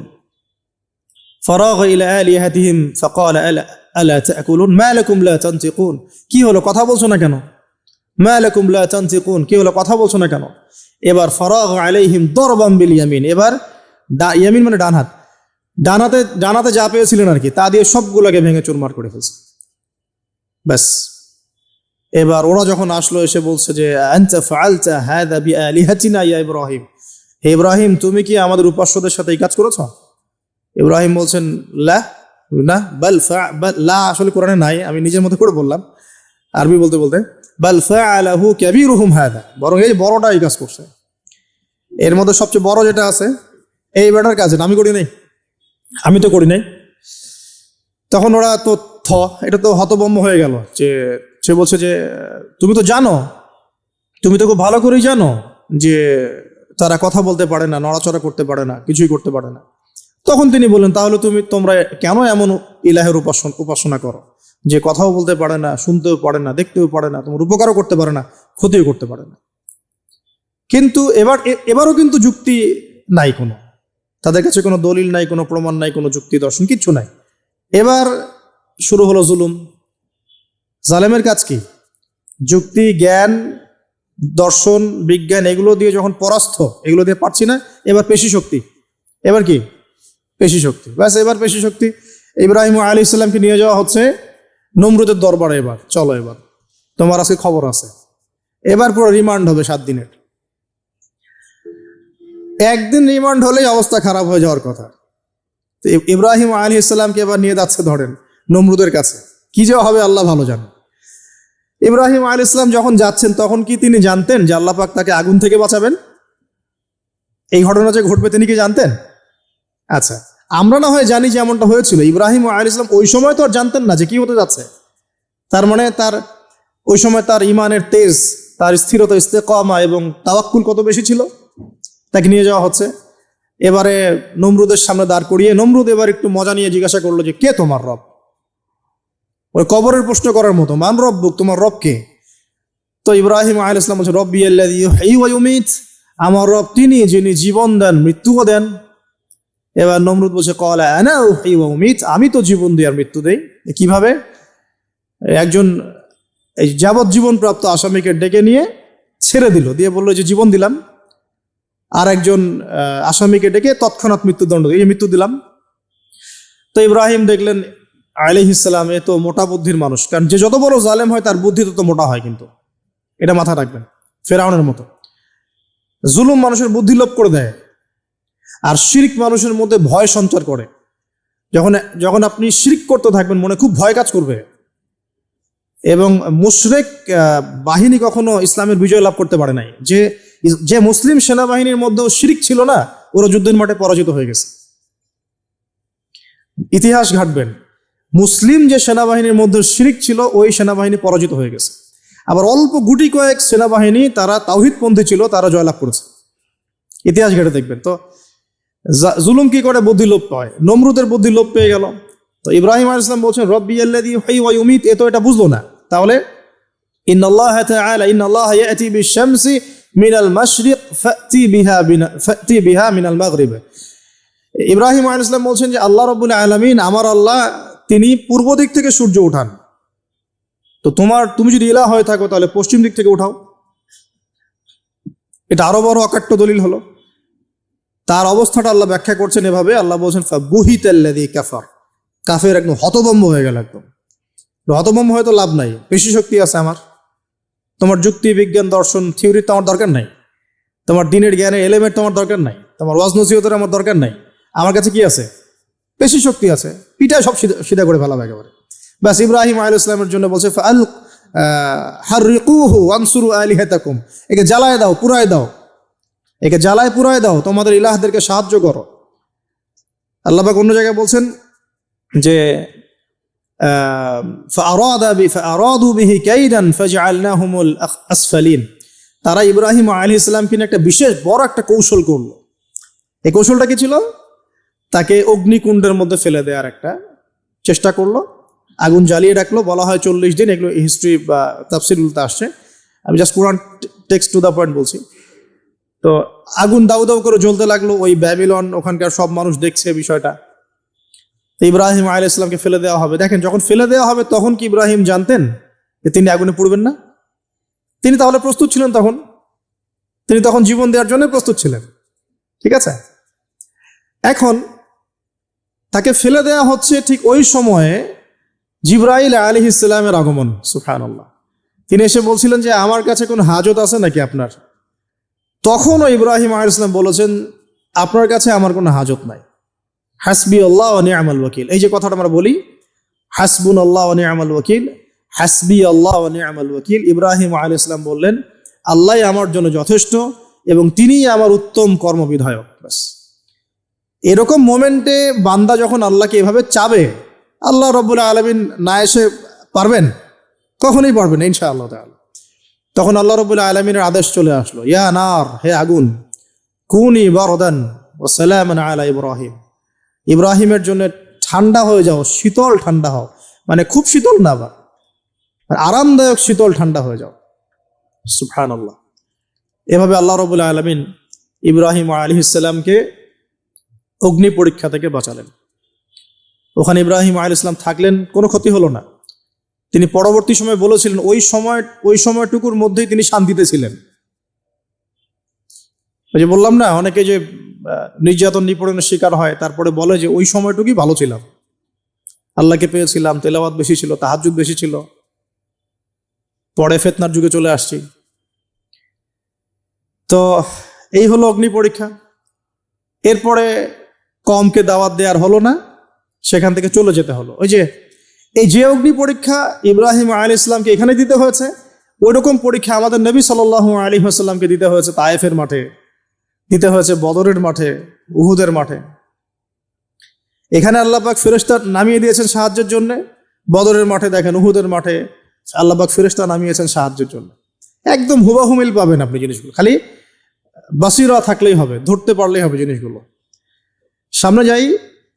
ফারাগা ইলা আলিহাতিহিম ফাকালা আলা তা'কুলুন মা লাকুম লা তানতিকুন, কি হলো, কথা বলছো না কেন? মা লাকুম লা তানতিকুন, কি হলো, কথা বলছো না কেন? এবার ফারাগা আলাইহিম দরবাম বিল ইয়ামিন, এবার ইয়ামিন মানে ডান হাত, ডানাতে যা পেয়েছিলেন আর কি, তা দিয়ে সবগুলোকে ভেঙে চুরমার করে ফেলছে। ব্যাস, এবার ওরা যখন আসলো এসে বলছে যে আনতা ফাআলতা হাযা বিআলিহাতিনা ইয়া ইব্রাহিম, হে ইব্রাহিম, তুমি কি আমাদের উপাস্যদের সাথে এই কাজ করেছ? ইব্রাহিম বলছেন, লা, না, লা আসলে কোরআনে নাই, আমি নিজের মতো করে বললাম আরবি বলতে বলতে। বাল ফাআলাহু কাবীরুহুম হাদা, বরং এই বড়টা এই কাজ করছে। এর মধ্যে সবচেয়ে বড় যেটা আছে এই বেটার কাজ, আমি করি নাই, আমি তো করি নাই। তখন ওরা তো এটা তো হতভম্ব হয়ে গেল, যে সে বলছে যে তুমি তো জানো, তুমি তো খুব ভালো করেই জানো যে তারা কথা বলতে পারে না, নড়াচড়া করতে পারে না, কিছুই করতে পারে না। তখন তিনি বললেন, তাহলে তোমরা কেন এমন ইলাহের উপাসনা করো যে কথাও বলতে পারে না, শুনতেও পারে না, দেখতেও পারে না, তোমার উপকারও করতে পারে না, ক্ষতিও করতে পারে না। কিন্তু এবারও কিন্তু যুক্তি নাই কোনো, তাদের কাছে কোনো দলিল নাই, কোনো প্রমাণ নাই, কোনো যুক্তি দর্শন কিচ্ছু নাই। এবার শুরু হলো জুলুম। জালেমের কাজ কি? যুক্তি, জ্ঞান, দর্শন, বিজ্ঞান এগুলো দিয়ে যখন পরাস্ত, এগুলো দিয়ে পারছি না, এবার পেশি শক্তি। এবার কি? পেশি শক্তি। ব্যাস, এবার পেশি শক্তি। ইব্রাহিম আলাইহিস সালামকে নিয়ে যাওয়া হচ্ছে নমরুদের দরবারে। এবার চলো, এবার তোমার আজকে খবর আছে। এবার পুরো রিমান্ড হবে 7 দিনের। একদিন রিমান্ড হলেই অবস্থা খারাপ হয়ে যাওয়ার কথা। তো ইব্রাহিম আলাইহিস সালামকে এবার নিয়ে যাচ্ছে ধরেন নমরুদের কাছে। কি যে হবে আল্লাহ ভালো জানেন। ইব্রাহিম আলাইহিস সালাম যখন যাচ্ছেন, তখন কি তিনি জানতেন যে আল্লাহ পাক তাকে আগুন থেকে বাঁচাবেন? এই ঘটনা যে ঘটবে তিনি কি জানতেন? আচ্ছা, আমরা না হয় জানি যে এমনটা হয়েছিল। ইব্রাহিম আলাইহিস সালাম ওই সময় তো আর জানতেন না যে কি হতে যাচ্ছে। তার মানে তার ওই সময় তার ইমানের তেজ, তার স্থিরতা, ইস্তেকামা এবং তাওয়াক্কুল কত বেশি ছিল। তাকে নিয়ে যাওয়া হচ্ছে এবারে নমরুদের সামনে দাঁড় করিয়ে। নমরুদ এবার একটু মজা নিয়ে জিজ্ঞাসা করলো যে কে তোমার রব? ওই কবরের প্রশ্ন করার মতো, মান রব্বুক, তোমার রব কে? তো ইব্রাহিম আলাইহিস সালাম বলছে, রব্বি আল্লাযী ইউহয়ী ওয়া ইউমীত, আমার রব তিনি যিনি জীবন দেন, মৃত্যুও দেন। এবার নমরুদ বলছে, ক্বালা আনা উহয়ী ওয়া উমীত, আমি তো জীবন দিই আর মৃত্যু দেই। কিভাবে? একজন এই যাবজ্জীবন প্রাপ্ত আসামিকে ডেকে নিয়ে ছেড়ে দিল, দিয়ে বললো যে জীবন দিলাম। আর একজন আসামিকে ডেকে তৎক্ষণাৎ মৃত্যুদণ্ড, এই মৃত্যু দিলাম। তো ইব্রাহিম দেখলেন আলাইহিস সালাম এ তো মোটা বুদ্ধির মানুষ, কারণ যে যত বড় জালেম হয় তার বুদ্ধি তত মোটা হয়, কিন্তু এটা মাথা রাখবেন। ফেরাউনের মতো জুলুম মানুষের বুদ্ধি লোপ করে দেয়, আর শিরক মানুষের মধ্যে ভয় সঞ্চার করে। যখন যখন আপনি শিরক করতে থাকবেন, মনে খুব ভয় কাজ করবে। এবং মুশরিক বাহিনী কখনো ইসলামের বিজয় লাভ করতে পারে নাই। যে মুসলিম সেনাবাহিনীর মধ্যেও শিরক ছিল না, ওরা যুদ্ধের মাঠে পরাজিত হয়ে গেছে। ইতিহাস ঘাটবেন, মুসলিম যে সেনাবাহিনীর মধ্যে শিরক ছিল, ওই সেনাবাহিনী পরাজিত হয়ে গেছে। আবার অল্প গুটি কয়েক সেনাবাহিনী তারা তাওহীদপন্থী ছিল, তারা জয়লাভ করেছে। ইতিহাস ঘেটে দেখবেন। তো জুলুম কি করে? বুদ্ধি লোপ পায়। নমরুদের বুদ্ধি লোপ পেয়ে গেল। তো ইব্রাহিম আলাইহিস সালাম বলছেন, রব্বি আল্লাযী ইউহয়ী ওয়া ইউমীত, এ তো এটা বুঝলো না। তাহলে ইন্নাল্লাহা তাআলা ইন্নাল্লাহা ইয়াতি বিশ-শামসি মিনাল মাশরিক ফাতি বিহা মিনাল মাগরিব। ইব্রাহিম আলাইহিস সালাম বলছেন যে আল্লাহ রাব্বুল আলামিন, আমার আল্লাহ, তিনি পূর্ব দিক থেকে সূর্য উঠান। তো তুমি যদি ইলাহ হয়ে থাকো, তাহলে পশ্চিম দিক থেকে উঠাও। এটা আরো বড় অকাট্য দলিল হলো। তার অবস্থাটা আল্লাহ ব্যাখ্যা করছেন এভাবে। আল্লাহ বলছেন, ফাবুহিতাল্লাযী কাফার, কাফের একদম হতভম্ব হয়ে গেল। একদম হতভম্ব হয়তো লাভ নাই, বেশি শক্তি আছে আমার। তোমার যুক্তি, বিজ্ঞান, দর্শন, থিওরি তো আমার দরকার নাই। তোমার দিনের জ্ঞানের এলিমেন্ট তোমার দরকার নাই। তোমার ওয়াজ নসিহতের আমার দরকার নাই। আমার কাছে কি আছে? বেশি শক্তি আছে, পিঠায় সব সিধা করে ফেলাবে একেবারে। ব্যাস, ইব্রাহিম আলাইহিস সালামের জন্য বলছে, ফাআল হাররিকুহু ওয়ানসুরু আলিহাতাকুম, একে জ্বালায় দাও, পুরায় দাও, একে জ্বালায় পুরায় দাও, তোমাদের ইলাহদেরকে সাহায্য করো। আল্লাহ পাক অন্য জায়গায় বলছেন যে ফাআরাদু বিহি কাইদান ফাজআলনাহুমুল আসফালিন, তারা ইব্রাহিম আলাইহিস সালামকে নিয়ে একটা বিশেষ বড় একটা কৌশল করলো। এই কৌশলটা কি ছিল? তাকে অগ্নিকুণ্ডের মধ্যে ফেলে দেওয়ার একটা চেষ্টা করলো, আগুন জ্বালিয়ে রাখলো। বলা হয় 40 দিন, এগুলো হিস্ট্রি বা তাফসীরগুলোতে আসছে। আমি just Quran text to the point বলছি। তো আগুন দাউ দাউ করে জ্বলতে লাগলো। ওই ব্যাবিলন, ওখানকার সব মানুষ দেখছে বিষয়টা। তো ইব্রাহিম আলাইহিস সালামকে ফেলে দেওয়া হবে। দেখেন, যখন ফেলে দেওয়া হবে, তখন কি ইব্রাহিম জানতেন যে তিনি আগুনে পুড়বেন না? তিনি তাহলে প্রস্তুত ছিলেন। তিনি তখন জীবন দেওয়ার জন্য প্রস্তুত ছিলেন। ঠিক আছে। এখন তাকে ফেলে দেওয়া হচ্ছে, ঠিক ওই সময়ে জিবরাইল আলাইহিস সালামের আগমন। সুবহানাল্লাহ। তিনি এসে বলছিলেন যে আমার কাছে কোনো হাজত আছে নাকি আপনার? তখনও ইব্রাহিম আলাইহিস সালাম বলেছেন, আপনার কাছে আমার কোনো হাজত নাই। হাসবি আল্লাহ ওয়া নি'মাল ওয়াকিল, এই যে কথাটা আমরা বলি, হাসবুন আল্লাহ ওয়া নি'মাল ওয়াকিল, হাসবি আল্লাহ ওয়া নি'মাল ওয়াকিল, ইব্রাহিম আলাইহিস সালাম বললেন আল্লাহই আমার জন্য যথেষ্ট এবং তিনিই আমার উত্তম কর্মবিধায়ক। ব্যাস, এরকম মোমেন্টে বান্দা যখন আল্লাহকে এভাবে চাবে, আল্লাহ রাব্বুল আলামিন না এসে পারবেন? কখনোই পারবেন না ইনশাআল্লাহ তাআলা। তখন আল্লাহ রাব্বুল আলামিনের আদেশ চলে আসলো, ইয়া নার, হে আগুন, কুনি বারদান ওয়া সালামান আলা ইব্রাহিম, ইব্রাহিমের জন্য ঠান্ডা হয়ে যাও, শীতল ঠান্ডা হও, মানে খুব শীতল না, আবার আরামদায়ক শীতল ঠান্ডা হয়ে যাও। সুবহানাল্লাহ। এভাবে আল্লাহ রাব্বুল আলামিন ইব্রাহিম আলাইহিস সালামকে অগ্নি পরীক্ষা থেকে বাঁচালেন। ওখানে ইব্রাহিম আলাইহিস সালাম থাকলেন, কোনো ক্ষতি হলো না। তিনি পরবর্তী সময় বলেছিলেন, ওই সময়টুকুর মধ্যেই তিনি শান্তিতে ছিলেন। ওই যে বললাম না, অনেকে যে নির্যাতন নিপীড়নের শিকার হয়, তারপরে বলে যে ওই সময়টুকুই ভালো ছিলাম, আল্লাহকে পেয়েছিলাম, তেলাওয়াত বেশি ছিল, তাহাজ্জুদ বেশি ছিল, পরে ফিতনার যুগে চলে আসছি। তো এই হলো অগ্নি পরীক্ষা। এরপরে কমকে দাওয়াত দেওয়ার হলো না, সেখান থেকে চলে যেতে হলো। ওই যে অগ্নি পরীক্ষা ইব্রাহিম আলাইহিস সালামকে এখানে দিতে হয়েছে, ওইরকম পরীক্ষা আমাদের নবী সাল্লাল্লাহু আলাইহি ওয়াসাল্লামকে দিতে হয়েছে তায়েফের মাঠে, দিতে হয়েছে বদরের মাঠে, উহুদের মাঠে। এখানে আল্লাহ পাক ফেরেশতা নামিয়ে দিয়েছেন সাহায্যের জন্য, বদরের মাঠে দেখেন, উহুদের মাঠে আল্লাহ পাক ফেরেশতা নামিয়েছেন সাহায্যের জন্য। একদম হুবাহু মিল পাবেন আপনি জিনিসগুলো, খালি বাসিরা থাকলেই হবে, ধরতে পারলেই হবে জিনিসগুলো। সামনে যাই,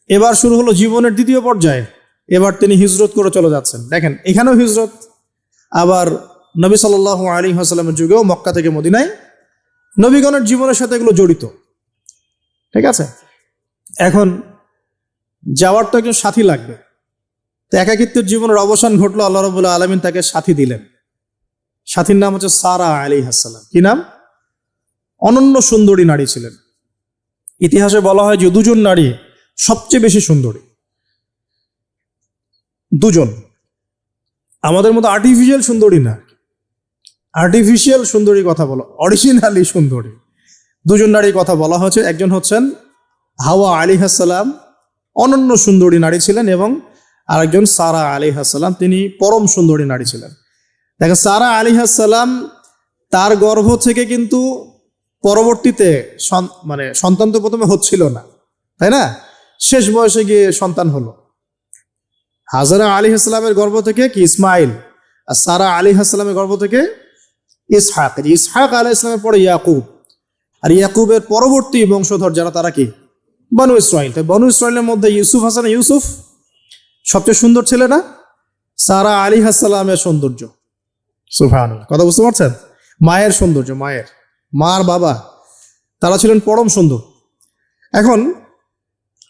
এবার শুরু হলো জীবনের দ্বিতীয় পর্যায়ে। এবার তিনি হিজরত করে চলে যাচ্ছেন। দেখেন, এখানেও হিজরত, আবার নবী সাল্লাল্লাহু আলাইহি ওয়াসাল্লামের যুগেও মক্কা থেকে মদিনায় নবীগণের জীবনের সাথে এগুলো জড়িত। ঠিক আছে, এখন যাওয়ার তো একজন সাথী লাগবে। তো একাকিত্বের জীবনের অবসান ঘটলো, আল্লাহ রাব্বুল আলামিন তাকে সাথী দিলেন। সাথীর নাম হচ্ছে সারা আলাইহিস সালাম। কি নাম? অনন্য সুন্দরী নারী ছিলেন। ইতিহাসে বলা হয় যে দুজন নারী সবচেয়ে বেশি সুন্দরী, দুজন। আমাদের মতো আর্টিফিশিয়াল সুন্দরী না, আর্টিফিশিয়াল সুন্দরী কথা বলো, অরিজিনালি সুন্দরী দুজন নারীর কথা বলা হয়েছে। একজন হচ্ছেন হাওয়া আলাইহিস সালাম, অনন্য সুন্দরী নারী ছিলেন, এবং আরেকজন সারা আলাইহিস সালাম, তিনি পরম সুন্দরী নারী ছিলেন। দেখেন, সারা আলাইহিস সালাম, তার গর্ভ থেকে কিন্তু পরবর্তীতে মানে সন্তান তো প্রথমে হচ্ছিল না, তাই না? শেষ বয়সে গিয়ে সন্তান হলো। হাজারা আলাইহিস সালামের গর্ভ থেকে কি ইসমাইল, আর সারা আলাইহিস সালামের গর্ভ থেকে ইসহাক। ইসহাক আলাইহিস সালামের পরে ইয়াকুব, আর ইয়াকুবের পরবর্তী বংশধর যারা, তারা কি? বনু ইসরাইল। তাই বনু ইসরাইলের মধ্যে ইউসুফ হাসান, ইউসুফ সবচেয়ে সুন্দর ছেলে না? সারা আলাইহিস সালামের সৌন্দর্য, সুবহানাল্লাহ, কথা বুঝতে পারছেন? মায়ের সৌন্দর্য, মার বাবা, তারা ছিলেন পরম সুন্দর। এখন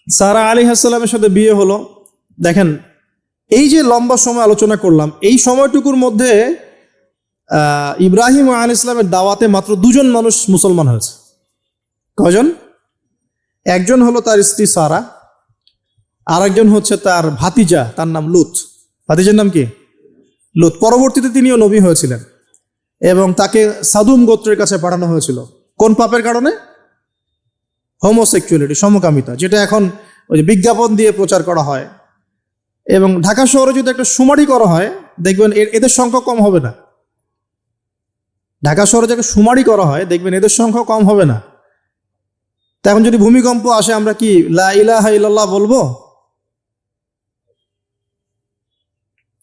সারা আলাইহিস সালামের সাথে বিয়ে হলো। দেখেন, এই যে লম্বা সময় আলোচনা করলাম, এই সময়টুকুর মধ্যে ইব্রাহিম আলাইহিস সালামের দাওয়াতে মাত্র দুজন মানুষ মুসলমান হয়েছে। কয়জন? একজন হলো তার স্ত্রী সারা, আর একজন হচ্ছে তার ভাতিজা, তার নাম লুত। ভাতিজার নাম কি? লুত। পরবর্তীতে তিনিও নবী হয়েছিলেন এবং তাকে সাদুম গোত্রের কাছে পাঠানো হয়েছিল। কোন পাপের কারণে? হোমোসেক্সুয়ালিটি, সমকামিতা, যেটা এখন ওই যে বিজ্ঞাপন দিয়ে প্রচার করা হয়। এবং ঢাকা শহরে যদি একটা শুমারি করা হয়, দেখবেন এদের সংখ্যা কম হবে না। ঢাকা শহরে যাকে শুমারি করা হয়, দেখবেন এদের সংখ্যা কম হবে না। এখন যদি ভূমিকম্প আসে, আমরা কি লা ইলাহা ইল্লাল্লাহ বলবো?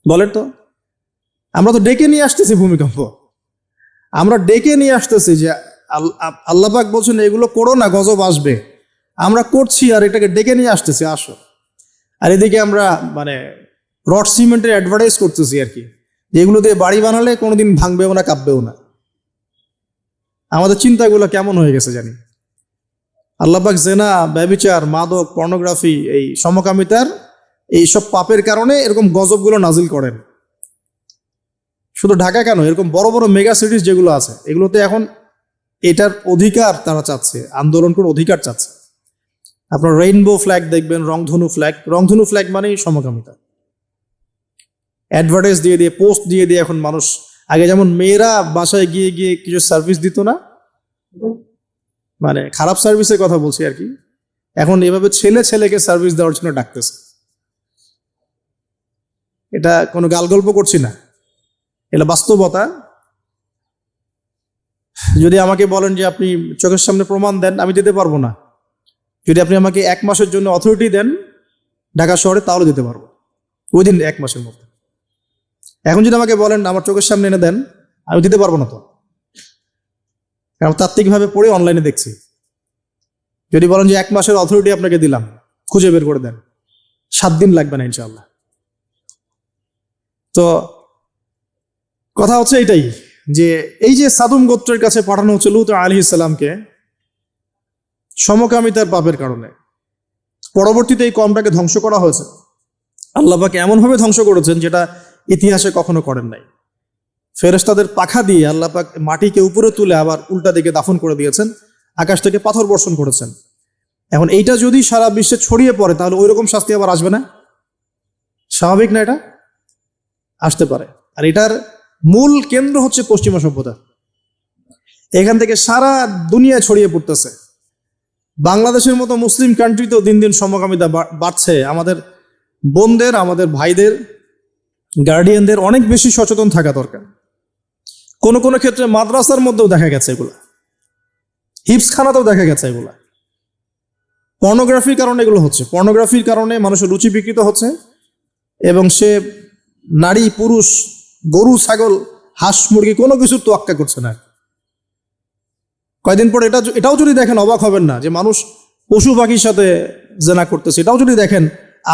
বলেন তো, আমরা তো ডেকে নিয়ে আসতেছি ভূমিকম্প, আমরা ডেকে নিয়ে আসতেছি যে আল্লাহ পাক বলছেন এগুলো করো না, গজব আসবে। আমরা করছি আর এটাকে ডেকে নিয়ে আসতেছি, আসো। আর এদিকে আমরা মানে রড সিমেন্টের অ্যাডভার্টাইজ করতেছি আর কি, যে এগুলো দিয়ে বাড়ি বানালে কোনোদিন ভাঙবেও না, কাঁপবেও না। আমাদের চিন্তাগুলো কেমন হয়ে গেছে জানি। আল্লাহ পাক জেনা, ব্যভিচার, মাদক, পর্নোগ্রাফি, এই সমকামিতার এইসব পাপের কারণে এরকম গজবগুলো নাজিল করেন। শুধু ঢাকা কেন, এরকম বড় বড় মেগা সিটিজ যেগুলো আছে, এগুলোতে এখন এটার অধিকার তারা চাচ্ছে, আন্দোলন করে অধিকার চাচ্ছে। আপনার রেইনবো ফ্ল্যাগ দেখবেন, রংধনু ফ্ল্যাগ। রংধনু ফ্ল্যাগ মানেই সমকামিতা। অ্যাডভার্টাইজ দিয়ে দিয়ে, পোস্ট দিয়ে দিয়ে এখন মানুষ, আগে যেমন মেয়েরা বাসায় গিয়ে গিয়ে কিছু সার্ভিস দিত না, মানে খারাপ সার্ভিসের কথা বলছি আর কি। এখন এভাবে ছেলে ছেলেকে সার্ভিস দেওয়ার জন্য ডাকতেছে। এটা কোনো গাল গল্প করছি না, এটা বাস্তবতা। যদি আমাকে বলেন যে আপনি চোখের সামনে প্রমাণ দেন, আমি দিতে পারবো না। যদি আপনি আমাকে 1 মাসের জন্য অথরিটি দেন ঢাকা শহরে, তাহলে দিতে পারবো উইদিন 1 মাসের মধ্যে। এখন যদি আমাকে বলেন আমার চোখের সামনে এনে দেন, আমি দিতে পারবো না তো, কারণ তাত্ত্বিকভাবে পড়ে অনলাইনে দেখছি। যদি বলেন যে 1 মাসের অথরিটি আপনাকে দিলাম, খুঁজে বের করে দেন, 7 দিন লাগবে না ইনশাআল্লাহ। তো কথা হচ্ছে এটাই, যে এই যে সাদুম গোত্রের কাছে পাঠানো হচ্ছে লূত আলাইহিস সালামকে সমকামিতার পাপের কারণে, পরবর্তীতে এই কওমটাকে ধ্বংস করা হয়েছে। আল্লাহ পাক এমনভাবে ধ্বংস করেছেন যেটা ইতিহাসে কখনো করেন নাই। ফেরেশতাদের পাখা দিয়ে আল্লাহ পাক মাটিকে উপরে তুলে আবার উল্টা দিকে দাফন করে দিয়েছেন, আকাশ থেকে পাথর বর্ষণ করেছেন। এখন এইটা যদি সারা বিশ্বে ছড়িয়ে পড়ে, তাহলে ওই রকম শাস্তি আবার আসবে না? স্বাভাবিক না? এটা আসতে পারে। আর এটার মূল কেন্দ্র হচ্ছে পশ্চিমা সভ্যতা। এখান থেকে সারা দুনিয়ায় ছড়িয়ে পড়তেছে। বাংলাদেশের মতো মুসলিম কান্ট্রিতেও দিন দিন সমকামিতা বাড়ছে। আমাদের বোনদের, আমাদের ভাইদের, গার্ডিয়ানদের অনেক বেশি সচেতন থাকা দরকার। কোনো কোনো ক্ষেত্রে মাদ্রাসার মধ্যেও দেখা গেছে এগুলা, হিপসখানাতেও দেখা গেছে এগুলা। পর্নোগ্রাফির কারণে এগুলো হচ্ছে। পর্নোগ্রাফির কারণে মানুষের রুচি বিকৃত হচ্ছে, এবং সে নারী পুরুষ, গরু ছাগল, হাঁস মুরগি কোনো কিছুর তোয়াক্কা করছে না। কয়দিন পরে এটাও যদি দেখেন অবাক হবেন না, যে মানুষ পশু পাখির সাথে জেনা করতেছে। এটাও যদি দেখেন,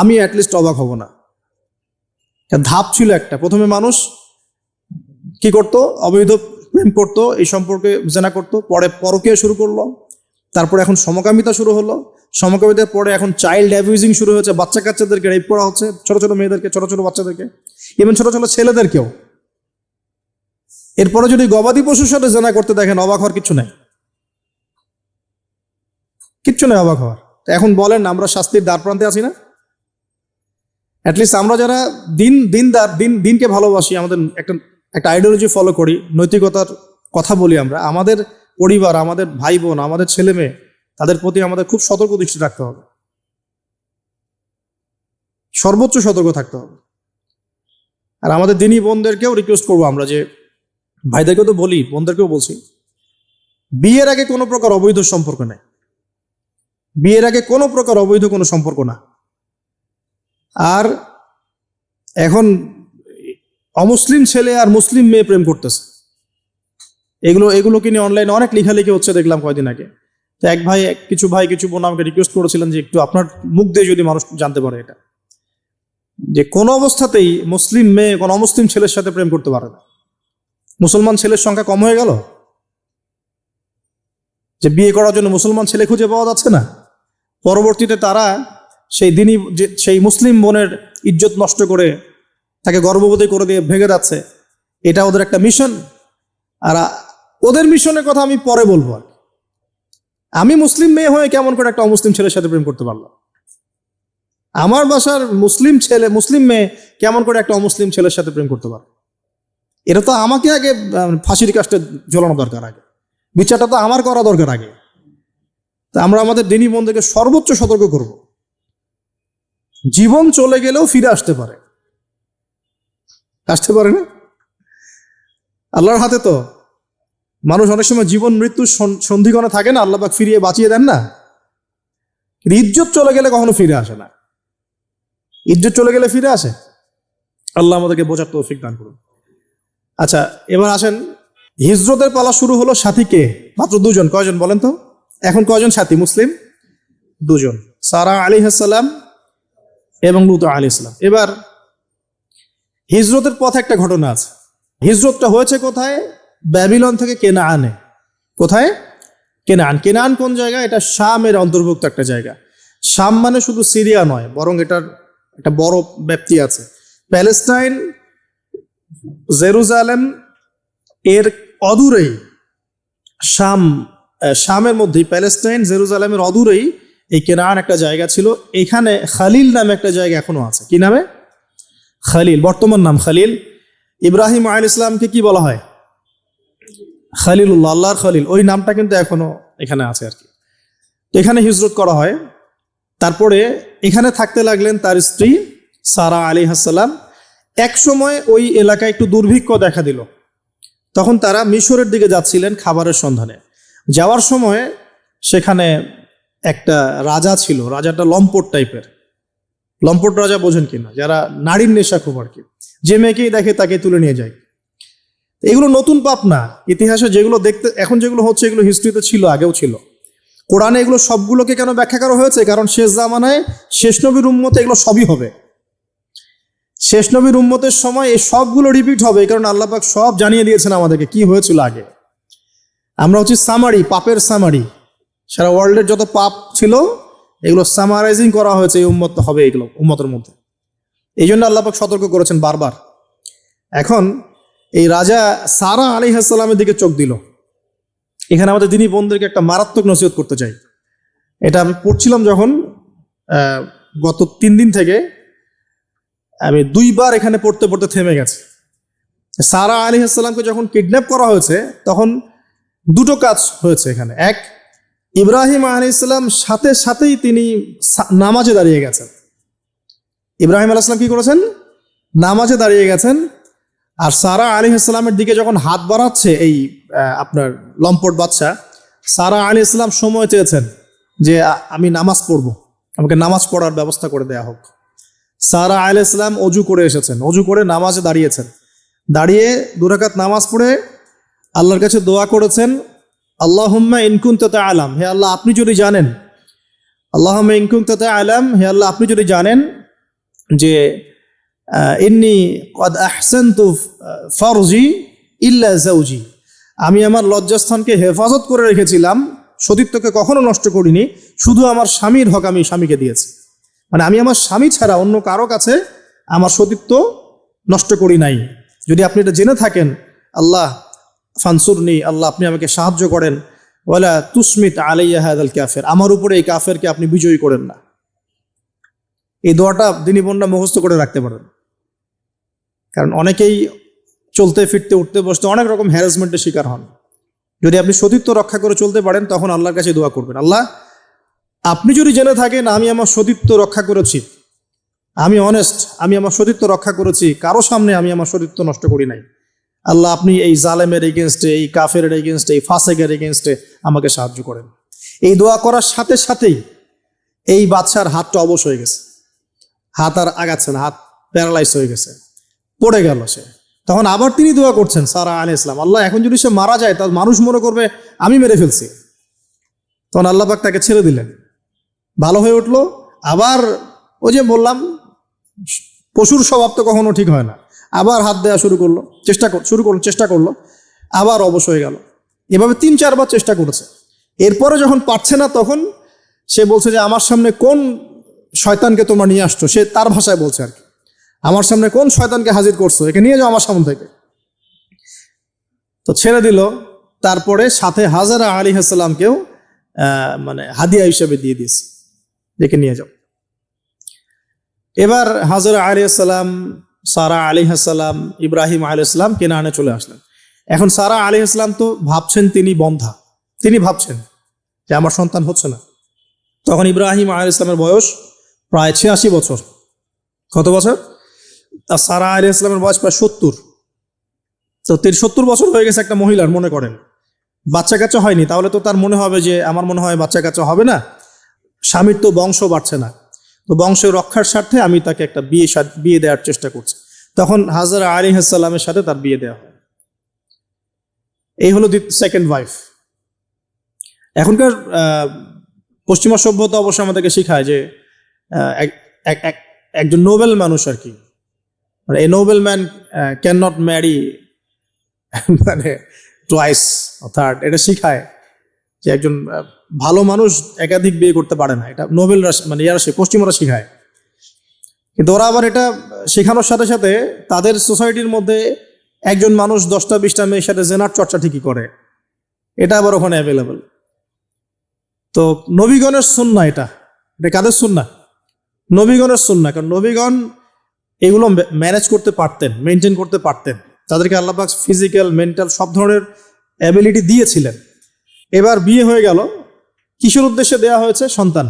আমি অ্যাটলিস্ট অবাক হব না। ধাপ ছিল একটা, প্রথমে মানুষ কি করতো? অবৈধ প্রেম করতো, এই সম্পর্কে জেনা করতো, পরে পরকীয়া শুরু করলো, তারপরে এখন সমকামিতা শুরু হলো, সমকামিতার পরে এখন চাইল্ড অ্যাবিউজিং শুরু হয়েছে, বাচ্চা কাচ্চাদেরকে রেপ করা হচ্ছে, ছোট ছোট মেয়েদেরকে, ছোট ছোট বাচ্চাদেরকে, ইভেন ছোট ছোট ছেলেদেরকেও। এরপরে যদি গবাদি পশুর সাথে জেনা করতে দেখেন, অবাক হওয়ার কিছু নাই, কিচ্ছু নেই অবাক হওয়ার। এখন বলেন, আমরা শাস্তির দ্বার প্রান্তে আছি না? অ্যাটলিস্ট আমরা যারা দিনকে ভালোবাসি, আমাদের একটা আইডিওলজি ফলো করি, নৈতিকতার কথা বলি, আমাদের পরিবার, আমাদের ভাই বোন, আমাদের ছেলে মেয়ে, তাদের প্রতি আমাদের খুব সতর্ক দৃষ্টি রাখতে হবে, সর্বোচ্চ সতর্ক থাকতে হবে। আর আমাদের দিনী বোনদেরকেও রিকোয়েস্ট করবো আমরা, যে ভাইদেরকেও তো বলি, বোনদেরকেও বলছি, বিয়ের আগে কোনো প্রকার অবৈধ সম্পর্ক নেই। বিয়ের আগে কোনো প্রকার অবৈধ কোনো সম্পর্ক না। আর এখন ছেলে আর মুসলিম মেয়ে প্রেম করতেছে, এগুলোকে নিয়ে অনলাইনে অনেক লেখালেখি হচ্ছে, দেখলাম কয়দিন আগে। তো কিছু বোন আমাকে রিকোয়েস্ট করেছিলেন যে একটু আপনার মুখ দিয়ে যদি মানুষ জানতে পারে এটা, যে কোনো অবস্থাতেই মুসলিম মেয়ে কোনো অমুসলিম ছেলের সাথে প্রেম করতে পারে না। মুসলমান ছেলের সংখ্যা কম হয়ে গেল, যে বিয়ে করার জন্য মুসলমান ছেলে খুঁজে পাওয়া যাচ্ছে না। পরবর্তীতে তারা সেই মুসলিম বোনের ইজ্জত নষ্ট করে তাকে গর্ভবতী করে দিয়ে ভেঙে যাচ্ছে। এটা ওদের একটা মিশন। আর ওদের মিশনের কথা আমি পরে বলবো। আমি মুসলিম মেয়ে হয়ে কেমন করে একটা অমুসলিম ছেলের সাথে প্রেম করতে পারলাম? আমার বাসার মুসলিম মেয়ে কেমন করে একটা অমুসলিম ছেলের সাথে প্রেম করতে পারবে? এটা তো আমাকে আগে ফাঁসির কাস্টে ঝোলানো দরকার, আগে বিচারটা তো আমার করা দরকার আগে। তা আমরা আমাদের দিনী বোনদেরকে সর্বোচ্চ সতর্ক করব। জীবন চলে গেলেও ফিরে আসতে পারে না? আল্লাহর হাতে তো। মানুষ অনেক সময় জীবন মৃত্যুর সন্ধিক্ষণে থাকে না, আল্লাহ পাক ফিরিয়ে বাঁচিয়ে দেন না। ইজ্জত চলে গেলে কখনো ফিরে আসে না। ইজ্জত চলে গেলে ফিরে আসে? আল্লাহ আমাদেরকে বোঝার তৌফিক দান করুন। আচ্ছা, এবার আসেন, হিজরতের পালা শুরু হলো। সাথী কে? মাত্র 2 জন। কয়জন বলেন তো? এখন কয়জন সাথী মুসলিম? 2 জন, সারা আলাইহিস সালাম এবং লূত আলাইহিস সালাম। এবার হিজরতের পথে একটা ঘটনা আছে। হিজরতটা হয়েছে কোথায়? ব্যাবিলন থেকে কেনানে। কোথায়? কেনান কোন জায়গা? এটা শামের অন্তর্ভুক্ত একটা জায়গা। শাম মানে শুধু সিরিয়া নয়, বরং এটার একটা বড় ব্যাপ্তি আছে। প্যালেস্টাইন, জেরুজালেম এর অদূরেই শামের মধ্যেই, প্যালেস্টাইন জেরুজালেমের অদূরেই এই কেনান একটা জায়গা ছিল। এখানে খালিল নামে একটা জায়গা এখনো আছে। কি নামে? খালিল, বর্তমান নাম খালিল। ইব্রাহিম আলাইহিস সালামকে কি বলা হয়? খালিলুল্লাহ, আল্লাহর খালিল। ওই নামটা কিন্তু এখনো এখানে আছে আর কি। তো এখানে হিজরত করা হয়। তারপরে এখানে থাকতে লাগলেন তার স্ত্রী সারা আলাইহিস সালাম। এক সময় ওই এলাকায় একটু দুর্ভিক্ষ দেখা দিল। তখন তারা মিশরের দিকে যাচ্ছিলেন খাবারের সন্ধানে। যাওয়ার সময় সেখানে একটা রাজা ছিল, রাজাটা লম্পট টাইপের। লম্পট রাজা বোঝেন কিনা, যারা নারীর নেশা খুব আর কি, যে মেয়েকেই দেখে তাকে তুলে নিয়ে যায়। এগুলো নতুন পাপ না, ইতিহাসে যেগুলো দেখতে এখন যেগুলো হচ্ছে এগুলো হিস্ট্রিতে ছিল, আগেও ছিল। কোরআনে এগুলো সবগুলোকে কেন ব্যাখ্যা করা হয়েছে? কারণ শেষ জামানায় শেষ নবীর উম্মতে এগুলো সবই হবে। শেষ নবীর উম্মতের সময় এই সবগুলো রিপিট হবে, এই কারণে আল্লাহ পাক সব জানিয়ে দিয়েছেন আমাদেরকে কি হয়েছিল আগে। আমরা হচ্ছে সামারি, পাপের সামারি। সারা ওয়ার্ল্ডের যত পাপ ছিল এগুলো সামারাইজিং করা হয়েছে, এই উম্মত হবে এগুলো উম্মতের মধ্যে। এই জন্য আল্লাহ পাক সতর্ক করেছেন বারবার। এখন এই রাজা সারা আলাইহিস সালামের দিকে চোখ দিল। এখানে আমাদের দিনী বোনদেরকে একটা মারাত্মক নসিহত করতে চাই। এটা আমি পড়ছিলাম যখন গত 3 দিন থেকে, আমি 2 বার এখানে পড়তে পড়তে থেমে গেছে। সারা আলাইহিস সালামকে যখন কিডন্যাপ করা হয়েছে তখন দুটো কাজ হয়েছে এখানে। এক, ইব্রাহিম আলাইহিস সালাম সাথে সাথেই তিনি নামাজে দাঁড়িয়ে গেছেন। ইব্রাহিম আলাইহিস সালাম কি করেছেন? নামাজে দাঁড়িয়ে গেছেন। আর সারা আলাইহিস সালামের দিকে যখন হাত বাড়াচ্ছে এই আপনার লম্পট বাচ্চা, সারা আলাইহিস সালাম সময় চেয়েছেন যে আমি নামাজ পড়ব, আমাকে নামাজ পড়ার ব্যবস্থা করে দেয়া হোক। সারা আলাইহিস সালাম অজু করে এসেছেন, অজু করে নামাজে দাঁড়িয়েছেন। দাঁড়িয়ে 2 রাকাত নামাজ পড়ে আল্লাহর কাছে দোয়া করেছেন, আল্লাহুম্মা ইন কুনতা তা'লাম, হে আল্লাহ আপনি যদি জানেন, আল্লাহুম্মা ইন কুনতা তা'লাম, হে আল্লাহ আপনি যদি জানেন যে ইন্নী কদ আহসানতু ফারজি ইল্লা যাওজি, আমি আমার লজ্জাস্থানকে হেফাজত করে রেখেছিলাম, সতীত্বকে কখনো নষ্ট করিনি, শুধু আমার স্বামীর হক আমি স্বামীকে দিয়েছি। মানে আমি আমার স্বামী ছাড়া অন্য কারো কাছে আমার সতীত্ব নষ্ট করি নাই। যদি আপনি এটা জেনে থাকেন, আল্লাহ ফানসুরনি, আল্লাহ আপনি আমাকে সাহায্য করেন, ওয়ালা তুসমিত আলাইয়া হাযাল কাফির, আমার উপরে এই কাফেরকে আপনি বিজয়ী করেন না। এই দোয়াটা দিনী বোনরা মুখস্থ করে রাখতে পারেন। কারণ অনেকেই চলতে ফিরতে উঠতে বসতে অনেক রকম হ্যারাসমেন্টের শিকার হন। যদি আপনি সতীত্ব রক্ষা করে চলতে পারেন তখন আল্লাহর কাছে দোয়া করবেন, আল্লাহ আপনি যদি জেনে থাকেন আমি আমার সতীত্ব রক্ষা করেছি, আমি অনেস্ট, আমি আমার সতীত্ব রক্ষা করেছি, কারো সামনে আমি আমার সতীত্ব নষ্ট করি নাই, আল্লাহ আপনি এই জালেমের এগেনস্টে, এই কাফের এগেনস্টে, এই ফাসেকের এগেনস্টে আমাকে সাহায্য করেন। এই দোয়া করার সাথে সাথেই এই বাচ্চার হাতটা অবশ হয়ে গেছে, হাত আর আগাচ্ছে না, হাত প্যারালাইজ হয়ে গেছে, পড়ে গেল সে। তখন আবার তিনি দোয়া করছেন সারা আলাইহিস সালাম, আল্লাহ এখন যদি সে মারা যায় তার মানুষ মনে করবে আমি মেরে ফেলছি। তখন আল্লাহ পাক তাকে ছেড়ে দিলেন, ভালো হয়ে উঠলো। আবার ওই যে বললাম পশুর স্বভাব তো কখনো ঠিক হয় না, আবার হাত দেওয়া শুরু করলো, চেষ্টা করলো, আবার অবশ হয়ে গেল। এভাবে 3-4 বার চেষ্টা করেছে। এরপরে যখন পারছে না তখন সে বলছে যে আমার সামনে কোন শয়তানকে তোমরা নিয়ে আসছো, সে তার ভাষায় বলছে আর কি, আমার সামনে কোন শয়তানকে হাজির করছো, একে নিয়ে যাও আমার সামনে থেকে। তো ছেড়ে দিল। তারপরে সাথে হাজারা আলাইহিস সালামকেও মানে হাদিয়া হিসেবে দিয়ে দিয়েছে, ডেকে নিয়ে যাও। এবার হাজরা আলাইহিস সালাম, সারা আলাইহিস সালাম, ইব্রাহিম আলাইহিস সালাম কেনানে চলে আসলেন। এখন সারা আলাইহিস সালাম তো ভাবছেন তিনি বন্ধা, তিনি ভাবছেন যে আমার সন্তান হচ্ছে না। তখন ইব্রাহিম আলাইহিস সালামের বয়স প্রায় 86 বছর। কত বছর? আর সারা আলাইহিস সালামের বয়স প্রায় 70। তো 70 বছর হয়ে গেছে একটা মহিলার, মনে করেন বাচ্চা কাচ্চা হয়নি, তাহলে তো তার মনে হবে যে আমার মনে হয় বাচ্চা কাচ্চা হবে না, স্বামীর তো বংশ বাড়ছে না, তো বংশের রক্ষার স্বার্থে আমি তাকে একটা বিয়ে দেওয়ার চেষ্টা করছি। তখন হাজরা আলাইহিস সালামের সাথে তার বিয়ে দেওয়া হয়। এই হলো সেকেন্ড ওয়াইফ। এখনকার পশ্চিমা সভ্যতা অবশ্য আমাদেরকে শেখায় যে একজন নোবেল মানুষ আর কি, মানে a noble man can not marry মানে টুয়াইস থার্ড, এটা শিখায় যে একজন ভালো মানুষ একাধিক বিয়ে করতে পারে না। এটা নোবেলরা মানে পশ্চিমরা শিখায়। কিন্তু ওরা আবার এটা শেখানোর সাথে সাথে তাদের সোসাইটির মধ্যে একজন মানুষ 10টা-20টা মেয়ের সাথে জেনার চর্চা ঠিকই করে, এটা আবার ওখানে অ্যাভেলেবল। তো নবীগণের সুন্নাহ, এটা কাদের সুন্নাহ? নবীগণের সুন্নাহ। কারণ নবীগণ এগুলো ম্যানেজ করতে পারতেন, মেনটেন করতে পারতেন, তাদেরকে আল্লাহ পাক ফিজিক্যাল, মেন্টাল সব ধরনের অ্যাবিলিটি দিয়েছিলেন। এবার বিয়ে হয়ে গেল, কিসের উদ্দেশ্যে দেয়া হয়েছে? সন্তান।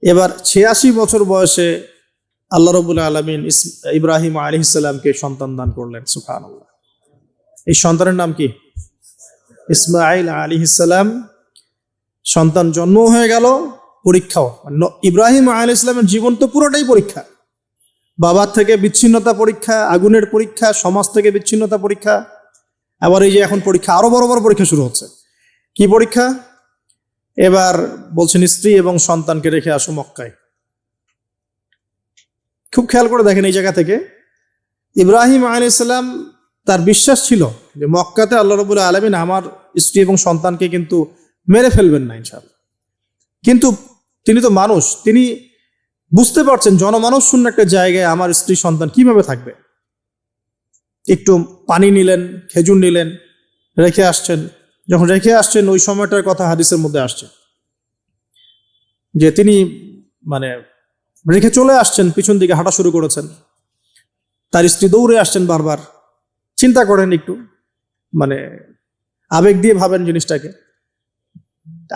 এবার 86 বছর বয়সে আল্লাহ রাব্বুল আলামিন ইব্রাহিম আলাইহিস সালামকে সন্তান দান করলেন। সুবহানাল্লাহ। এই সন্তানের নাম কি? ইসমাঈল আলাইহিস সালাম। সন্তান জন্ম হয়ে গেল, পরীক্ষাও। ইব্রাহিম আলাইহিস সালামের জীবন তো পুরোটাই পরীক্ষা। বাবার থেকে বিচ্ছিন্নতা পরীক্ষা, আগুনের পরীক্ষা, সমাজ থেকে বিচ্ছিন্নতা পরীক্ষা, আবার এই যে এখন পরীক্ষা, আরো বড় বড় পরীক্ষা শুরু হচ্ছে। কি পরীক্ষা? এবার বলছেন স্ত্রী এবং সন্তানকে রেখে আসো মক্কায়। খুব খেয়াল করে দেখেন, এই জায়গা থেকে ইব্রাহিম আলাইহিস সালাম তার বিশ্বাস ছিল যে মক্কাতে আল্লাহ রাব্বুল আলামিন আমার স্ত্রী এবং সন্তানকে কিন্তু মেরে ফেলবেন না ইনশাআল্লাহ। কিন্তু তিনি তো মানুষ, তিনি বুঝতে পারছেন জনমানব শূন্য একটা জায়গায় আমার স্ত্রী সন্তান কিভাবে থাকবে। একটু পানি নিলেন, খেজুর নিলেন, রেখে আসছেন। যখন রেখে আসছেন, ওই সময়টার কথা হাদিসের মধ্যে আসছে যে তিনি মানে রেখে চলে আসছেন, পিছন দিকে হাঁটা শুরু করেছেন। তার স্ত্রী দৌড়ে আসছেন বারবার। চিন্তা করেন একটু, মানে আবেগ দিয়ে ভাবেন জিনিসটাকে।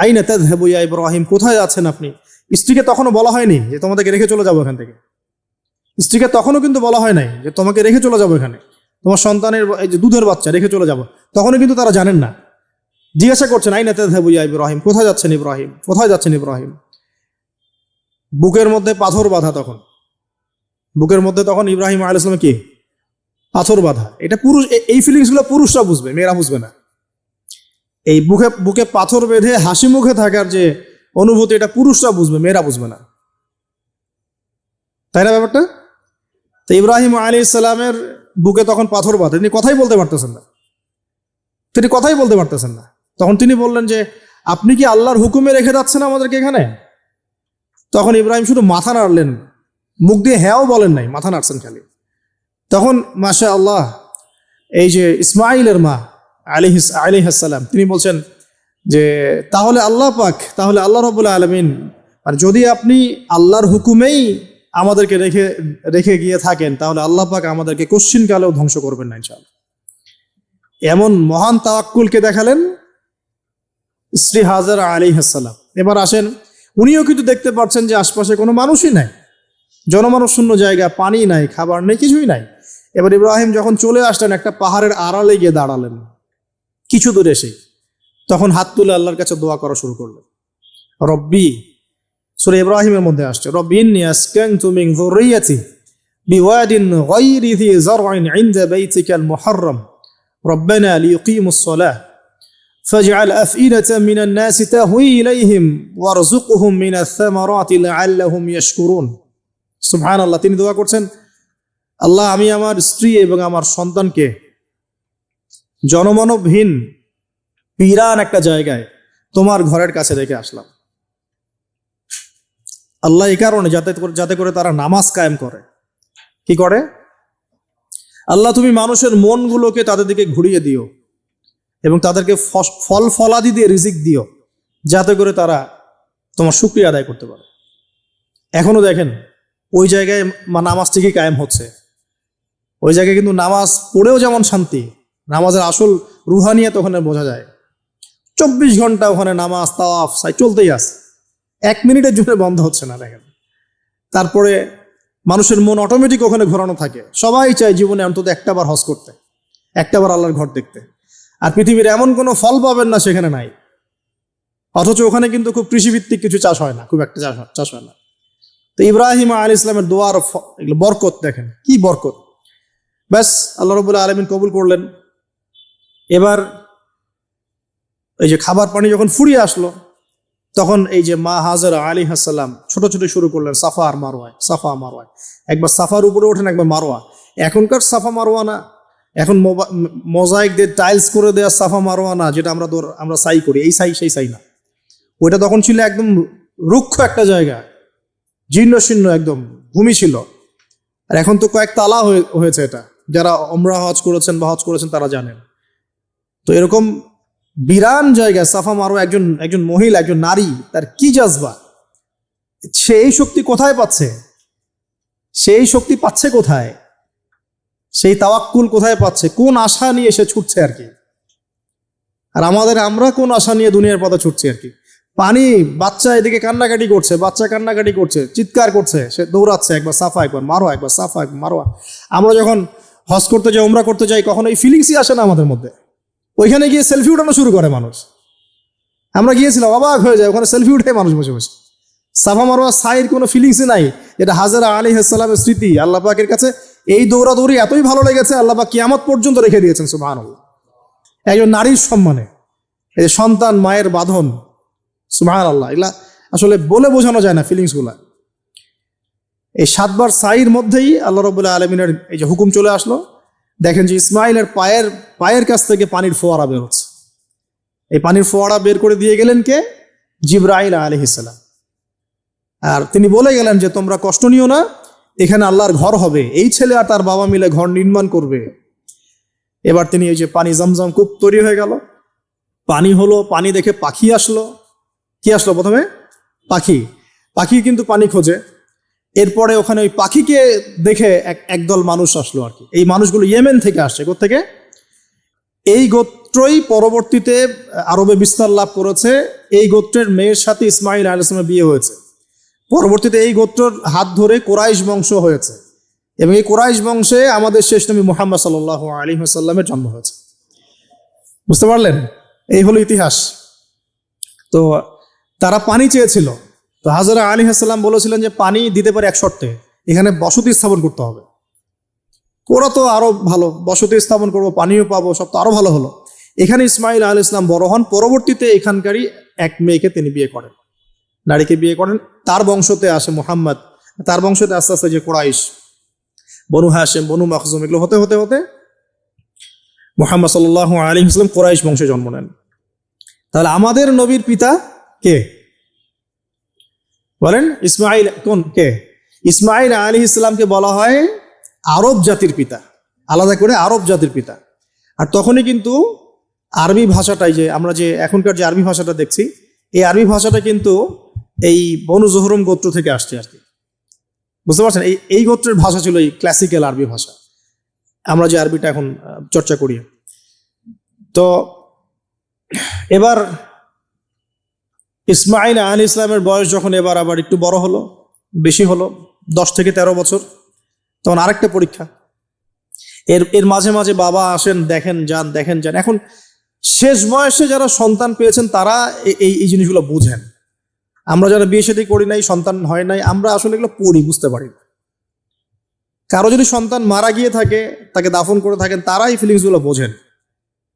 আইনা তাযহাবু ইয়া ইব্রাহিম, কোথায় আছেন আপনি? স্ত্রীকে তখনও বলা হয়নি যে তোমাদেরকে রেখে চলে যাবো এখান থেকে। স্ত্রীকে তখনও কিন্তু বলা হয় নাই যে তোমাকে রেখে চলে যাবো এখানে, তোমার সন্তানের এই যে দুধের বাচ্চা রেখে চলে যাবো। তখনও কিন্তু তারা জানেন না। জিজ্ঞাসা করছেন আইনা তাযহাবু ইয়া ইব্রাহিম, কোথায় যাচ্ছেন ইব্রাহিম, কোথায় যাচ্ছেন ইব্রাহিম? বুকের মধ্যে পাথর বাঁধা তখন, বুকের মধ্যে তখন ইব্রাহিম আলাইহিস সালাম কি পাথর বাঁধা। এটা পুরুষ, এই ফিলিংস গুলো পুরুষরা বুঝবে, মেয়েরা বুঝবে না। এই বুকে বুকে পাথর বেঁধে হাসি মুখে থাকার যে অনুভূতি, এটা পুরুষরা বুঝবে, মেয়েরা বুঝবে না, তাই না ব্যাপারটা? তো ইব্রাহিম আলাইহিস সালামের বুকে তখন পাথর বাঁধা, তিনি কথাই বলতে পারতেছেন না, তিনি কথাই বলতে পারতেছেন না। তখন তিনি বললেন যে আপনি কি আল্লাহর হুকুমে রেখে যাচ্ছেন আমাদেরকে এখানে? তখন ইব্রাহিম শুধু মাথা নাড়লেন, মুখ দিয়ে হ্যাঁও বলেন নাই, মাথা নাড়ছেন খালি। তখন মাশা আল্লাহ, এই যে ইসমাইলের মা আলাইহিস সালাম, তিনি বলছেন যে তাহলে আল্লাহ পাক, তাহলে আল্লাহ রাব্বুল আলামিন, আর যদি আপনি আল্লাহর হুকুমেই আমাদেরকে রেখে রেখে গিয়ে থাকেন, তাহলে আল্লাহ পাক আমাদেরকে কোশ্চিন কালেও ধ্বংস করবেন না ইনশাআল্লাহ। এমন মহান তাওয়াক্কুলকে দেখালেন স্ত্রী হাজারা আলাইহিস সালাম। এবার আসেন, উনিও কিন্তু দেখতে পাচ্ছেন যে আশপাশে কোনো মানুষই নাই, জনমানব শূন্য জায়গা, পানি নাই, খাবার নেই, কিছুই নাই। এবার ইব্রাহিম যখন চলে আসলেন, একটা পাহাড়ের আড়ালে গিয়ে দাঁড়ালেন কিছু দূরে এসে, তখন হাত তুলে আল্লাহর কাছে দোয়া করা শুরু করলেন। রব্বি, সূরা ইব্রাহিমের মধ্যে আসছে, রব্বি ইন্নী আসকানতু মিন যুররিয়াতি বিওয়াদিন গায়রি যি যার'ইন ইনদা বাইতিকাল মুহাররম রব্বানা লিয়ুকিমুস সালাহ ফাজআল আফইদাতাম মিনান নাসি তাহওয়ি ইলাইহিম ওয়ারযুকহুম মিনাস সামারাতি লাআল্লাহুম ইয়াশকুরুন। সুবহানাল্লাহ, তিনি দোয়া করছেন, আল্লাহ আমি আমার স্ত্রী এবং আমার সন্তানকে জনমানবহীন পিরান একটা জায়গায় তোমার ঘরের কাছে রেখে আসলাম। আল্লাহ এই কারণে যাতে করে তারা নামাজ কায়েম করে। কি করে? আল্লাহ তুমি মানুষের মনগুলোকে তাদের দিকে ঘুরিয়ে দিও এবং তাদেরকে ফল ফলাদি দিয়ে রিজিক দিও, যাতে করে তারা তোমার শুকরিয়া আদায় করতে পারে। এখনো দেখেন ওই জায়গায় নামাজ ঠিকই কায়েম হচ্ছে। ওই জায়গায় কিন্তু নামাজ পড়েও যেমন শান্তি, নামাজের আসল রুহানিয়াত ওখানে বোঝা যায়। 24 ঘন্টা ওখানে নামাজ তাওয়াফ সাই চলতেই আছে, 1 মিনিটের জন্য বন্ধ হচ্ছে না। দেখেন, তারপরে মানুষের মন অটোমেটিক ওখানে ঘোরানো থাকে। সবাই চায় জীবনে অন্তত একটাবার হজ করতে, একটাবার আল্লাহর ঘর দেখতে। আর পৃথিবীর এমন কোনো ফল পাবেন না সেখানে নাই। অথচ ওখানে কিন্তু খুব কৃষিভিত্তিক কিছু চাষ হয় না, খুব একটা চাষ হয় না। তো ইব্রাহিম আলাইহিস সালামের দোয়ার বরকত দেখেন, কি বরকত। ব্যাস, আল্লাহ রাব্বুল আলামিন কবুল করলেন। এবার এই যে খাবার পানি যখন ফুরিয়ে আসলো, তখন এই যে মা হাজারা আলাইহিস সালাম ছোট ছোট শুরু করলেন সাফা আর মারওয়ায়, সাফা মারওয়ায়। একবার সাফার উপরে ওঠেন, একবার মারওয়া। এখনকার সাফা মারওয়া না, এখন মোজাইক দিয়ে টাইলস করে দেওয়া সাফা মারওয়া না, যেটা আমরা সাই করি, এই সাই সেই সাই না। ওইটা তখন ছিল একদম রুক্ষ একটা জায়গা, জীর্ণ শীর্ণ একদম ভূমি ছিল। আর এখন তো কয়েক তালা হয়েছে। এটা যারা ওমরা হজ করেছেন বা হজ করেছেন তারা জানেন। তো এরকম বিরান জায়গা সাফা মারওয়া, একজন মহিলা, একজন নারী, তার কি জাজবা, সেই শক্তি কোথায় পাচ্ছে? সেই শক্তি পাচ্ছে কোথায়? সেই তাওয়াক্কুল কোথায় পাচ্ছে? কোন আশা নিয়ে সে ছুটছে আর কি? আর আমরা কোন আশা নিয়ে দুনিয়ার পথে ছুটছি আর কি। পানি, বাচ্চা এদিকে কান্নাকাটি করছে, চিৎকার করছে, সে দৌড়াচ্ছে, একবার সাফা একবার মারোয়া, একবার সাফা একবার মারোয়া। আমরা যখন হজ করতে যাই, উমরা করতে যাই, কখনো এই ফিলিংসই আসে না আমাদের মধ্যে। ওইখানে গিয়ে সেলফি উঠানো শুরু করে মানুষ। আমরা গিয়েছিলাম, অবাক হয়ে যায়, ওখানে সেলফি উঠে মানুষ বসে বসে। সাফা মারোয়া সাইয়ের কোনো ফিলিংসই নাই। এটা হাজরা আলাইহিস সালামের স্মৃতি। আল্লাহ পাকের কাছে এই দৌড়াদৌড়ি এতই ভালো লেগেছে, আল্লাহ পাক কিয়ামত পর্যন্ত রেখে দিয়েছেন। সুবহানাল্লাহ। একজন নারীর সম্মানে এই যে সন্তান, মায়ের বাঁধন, সুবহানাল্লাহ, এগুলা আসলে বলে বোঝানো যায় না ফিলিংস গুলা। এই 7 বার সাইর মধ্যেই আল্লাহ রাব্বুল আলামিনের এই যে হুকুম চলে আসলো। দেখেন যে ইসমাইলের পায়ের কাছ থেকে পানির ফোয়ারা বের হচ্ছে। এই পানির ফোয়ারা বের করে দিয়ে গেলেন কে? জিবরাইল আলাইহিস সালাম। আর তিনি বলে গেলেন যে তোমরা কষ্ট নিও না, এখানে আল্লাহর ঘর হবে, এই ছেলে আর তার বাবা মিলে ঘর নির্মাণ করবে। এবার তিনি এই যে পানি, জমজম কূপ তৈরি হয়ে গেল, পানি হলো, পানি দেখে পাখি আসলো। কি আসলো প্রথমে? পাখি কিন্তু পানি খোঁজে। এরপরে ওখানে ওই পাখিকে দেখে একদল মানুষ আসলো আর কি। এই মানুষগুলো ইয়েমেন থেকে আসছে। কোত্থেকে? এই গোত্রই পরবর্তীতে আরবে বিস্তার লাভ করেছে। এই গোত্রের মেয়ের সাথে ইসমাইল আলাইহিস সালামের বিয়ে হয়েছে। পরবর্তীতে এই গোত্রের হাত ধরে কুরাইশ বংশ হয়েছে, এবং এই কুরাইশ বংশে আমাদের শেষ নবী মুহাম্মদ সাল্লাল্লাহু আলাইহি ওয়াসাল্লামের জন্ম হয়েছে। বুঝতে পারলেন? এই হলো ইতিহাস। তো তারা পানি চেয়েছিল। তো হাজরা আলাইহিস সালাম বলেছিলেন যে পানি দিতে পারে এক শর্তে, এখানে বসতি স্থাপন করতে হবে। ওরা তো আরো ভালো, বসতি স্থাপন করবো, পানিও পাবো, সব তো আরো ভালো হলো। এখানে ইসমাইল আলাইহিস সালাম বড় হন। পরবর্তীতে এখানকারই এক মেয়েকে তিনি বিয়ে করেন, নারীকে বিয়ে করেন। তার বংশতে আসে মুহাম্মদ। তার বংশতে আস্তে আস্তে যে কুরাইশ, বনু হাশিম, বনু মাখজুম, এগুলো হতে হতে হতে মুহাম্মদ সাল্লাল্লাহু আলাইহি ওয়াসাল্লাম কুরাইশ বংশে জন্ম নেন। তাহলে আমাদের নবীর পিতা কে বলেন? ইসমাইল। কে? ইসমাইল আলাইহিস সালামকে বলা হয় আরব জাতির পিতা, আলাদা করে আরব জাতির পিতা। আর তখনই কিন্তু আরবি ভাষাটাই, যে আমরা যে এখনকার যে আরবি ভাষাটা দেখছি, এই আরবি ভাষাটা কিন্তু এই বনু জোহরম গোত্র থেকে আসছে আর কি। বুঝতে পারছেন? এই গোত্রের ভাষা ছিল এই ক্লাসিক্যাল আরবি ভাষা, আমরা যে আরবিটা এখন চর্চা করি। তো এবার ইসমাইল আলাইহিস সালামের বয়স যখন এবার আবার একটু বড় হলো, বেশি হলো, 10 থেকে 13 বছর, তখন আরেকটা পরীক্ষা। এর মাঝে মাঝে বাবা আসেন, দেখেন যান, দেখেন যান। এখন শেষ বয়সে যারা সন্তান পেয়েছেন তারা এই জিনিসগুলো বুঝেন। আমরা যারা বিয়ে শাদী করি নাই, সন্তান হয় নাই, আমরা আসলে এগুলো পড়ি, বুঝতে পারি না। কারো যদি সন্তান মারা গিয়ে থাকে, তাকে দাফন করে থাকেন, তারা এই ফিলিংসগুলো বোঝেন,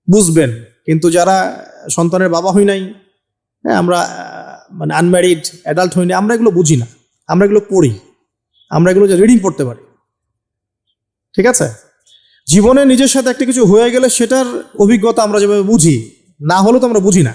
বুঝবেন। কিন্তু যারা সন্তানের বাবা হই নাই, হ্যাঁ, আমরা মানে আনম্যারিড অ্যাডাল্ট হইনি, আমরা এগুলো বুঝি না। আমরা এগুলো পড়ি, আমরা এগুলো যে রিডিং পড়তে পারি। ঠিক আছে? জীবনে নিজের সাথে একটা কিছু হয়ে গেলে সেটার অভিজ্ঞতা আমরা যেভাবে বুঝি, না হলে তো আমরা বুঝি না।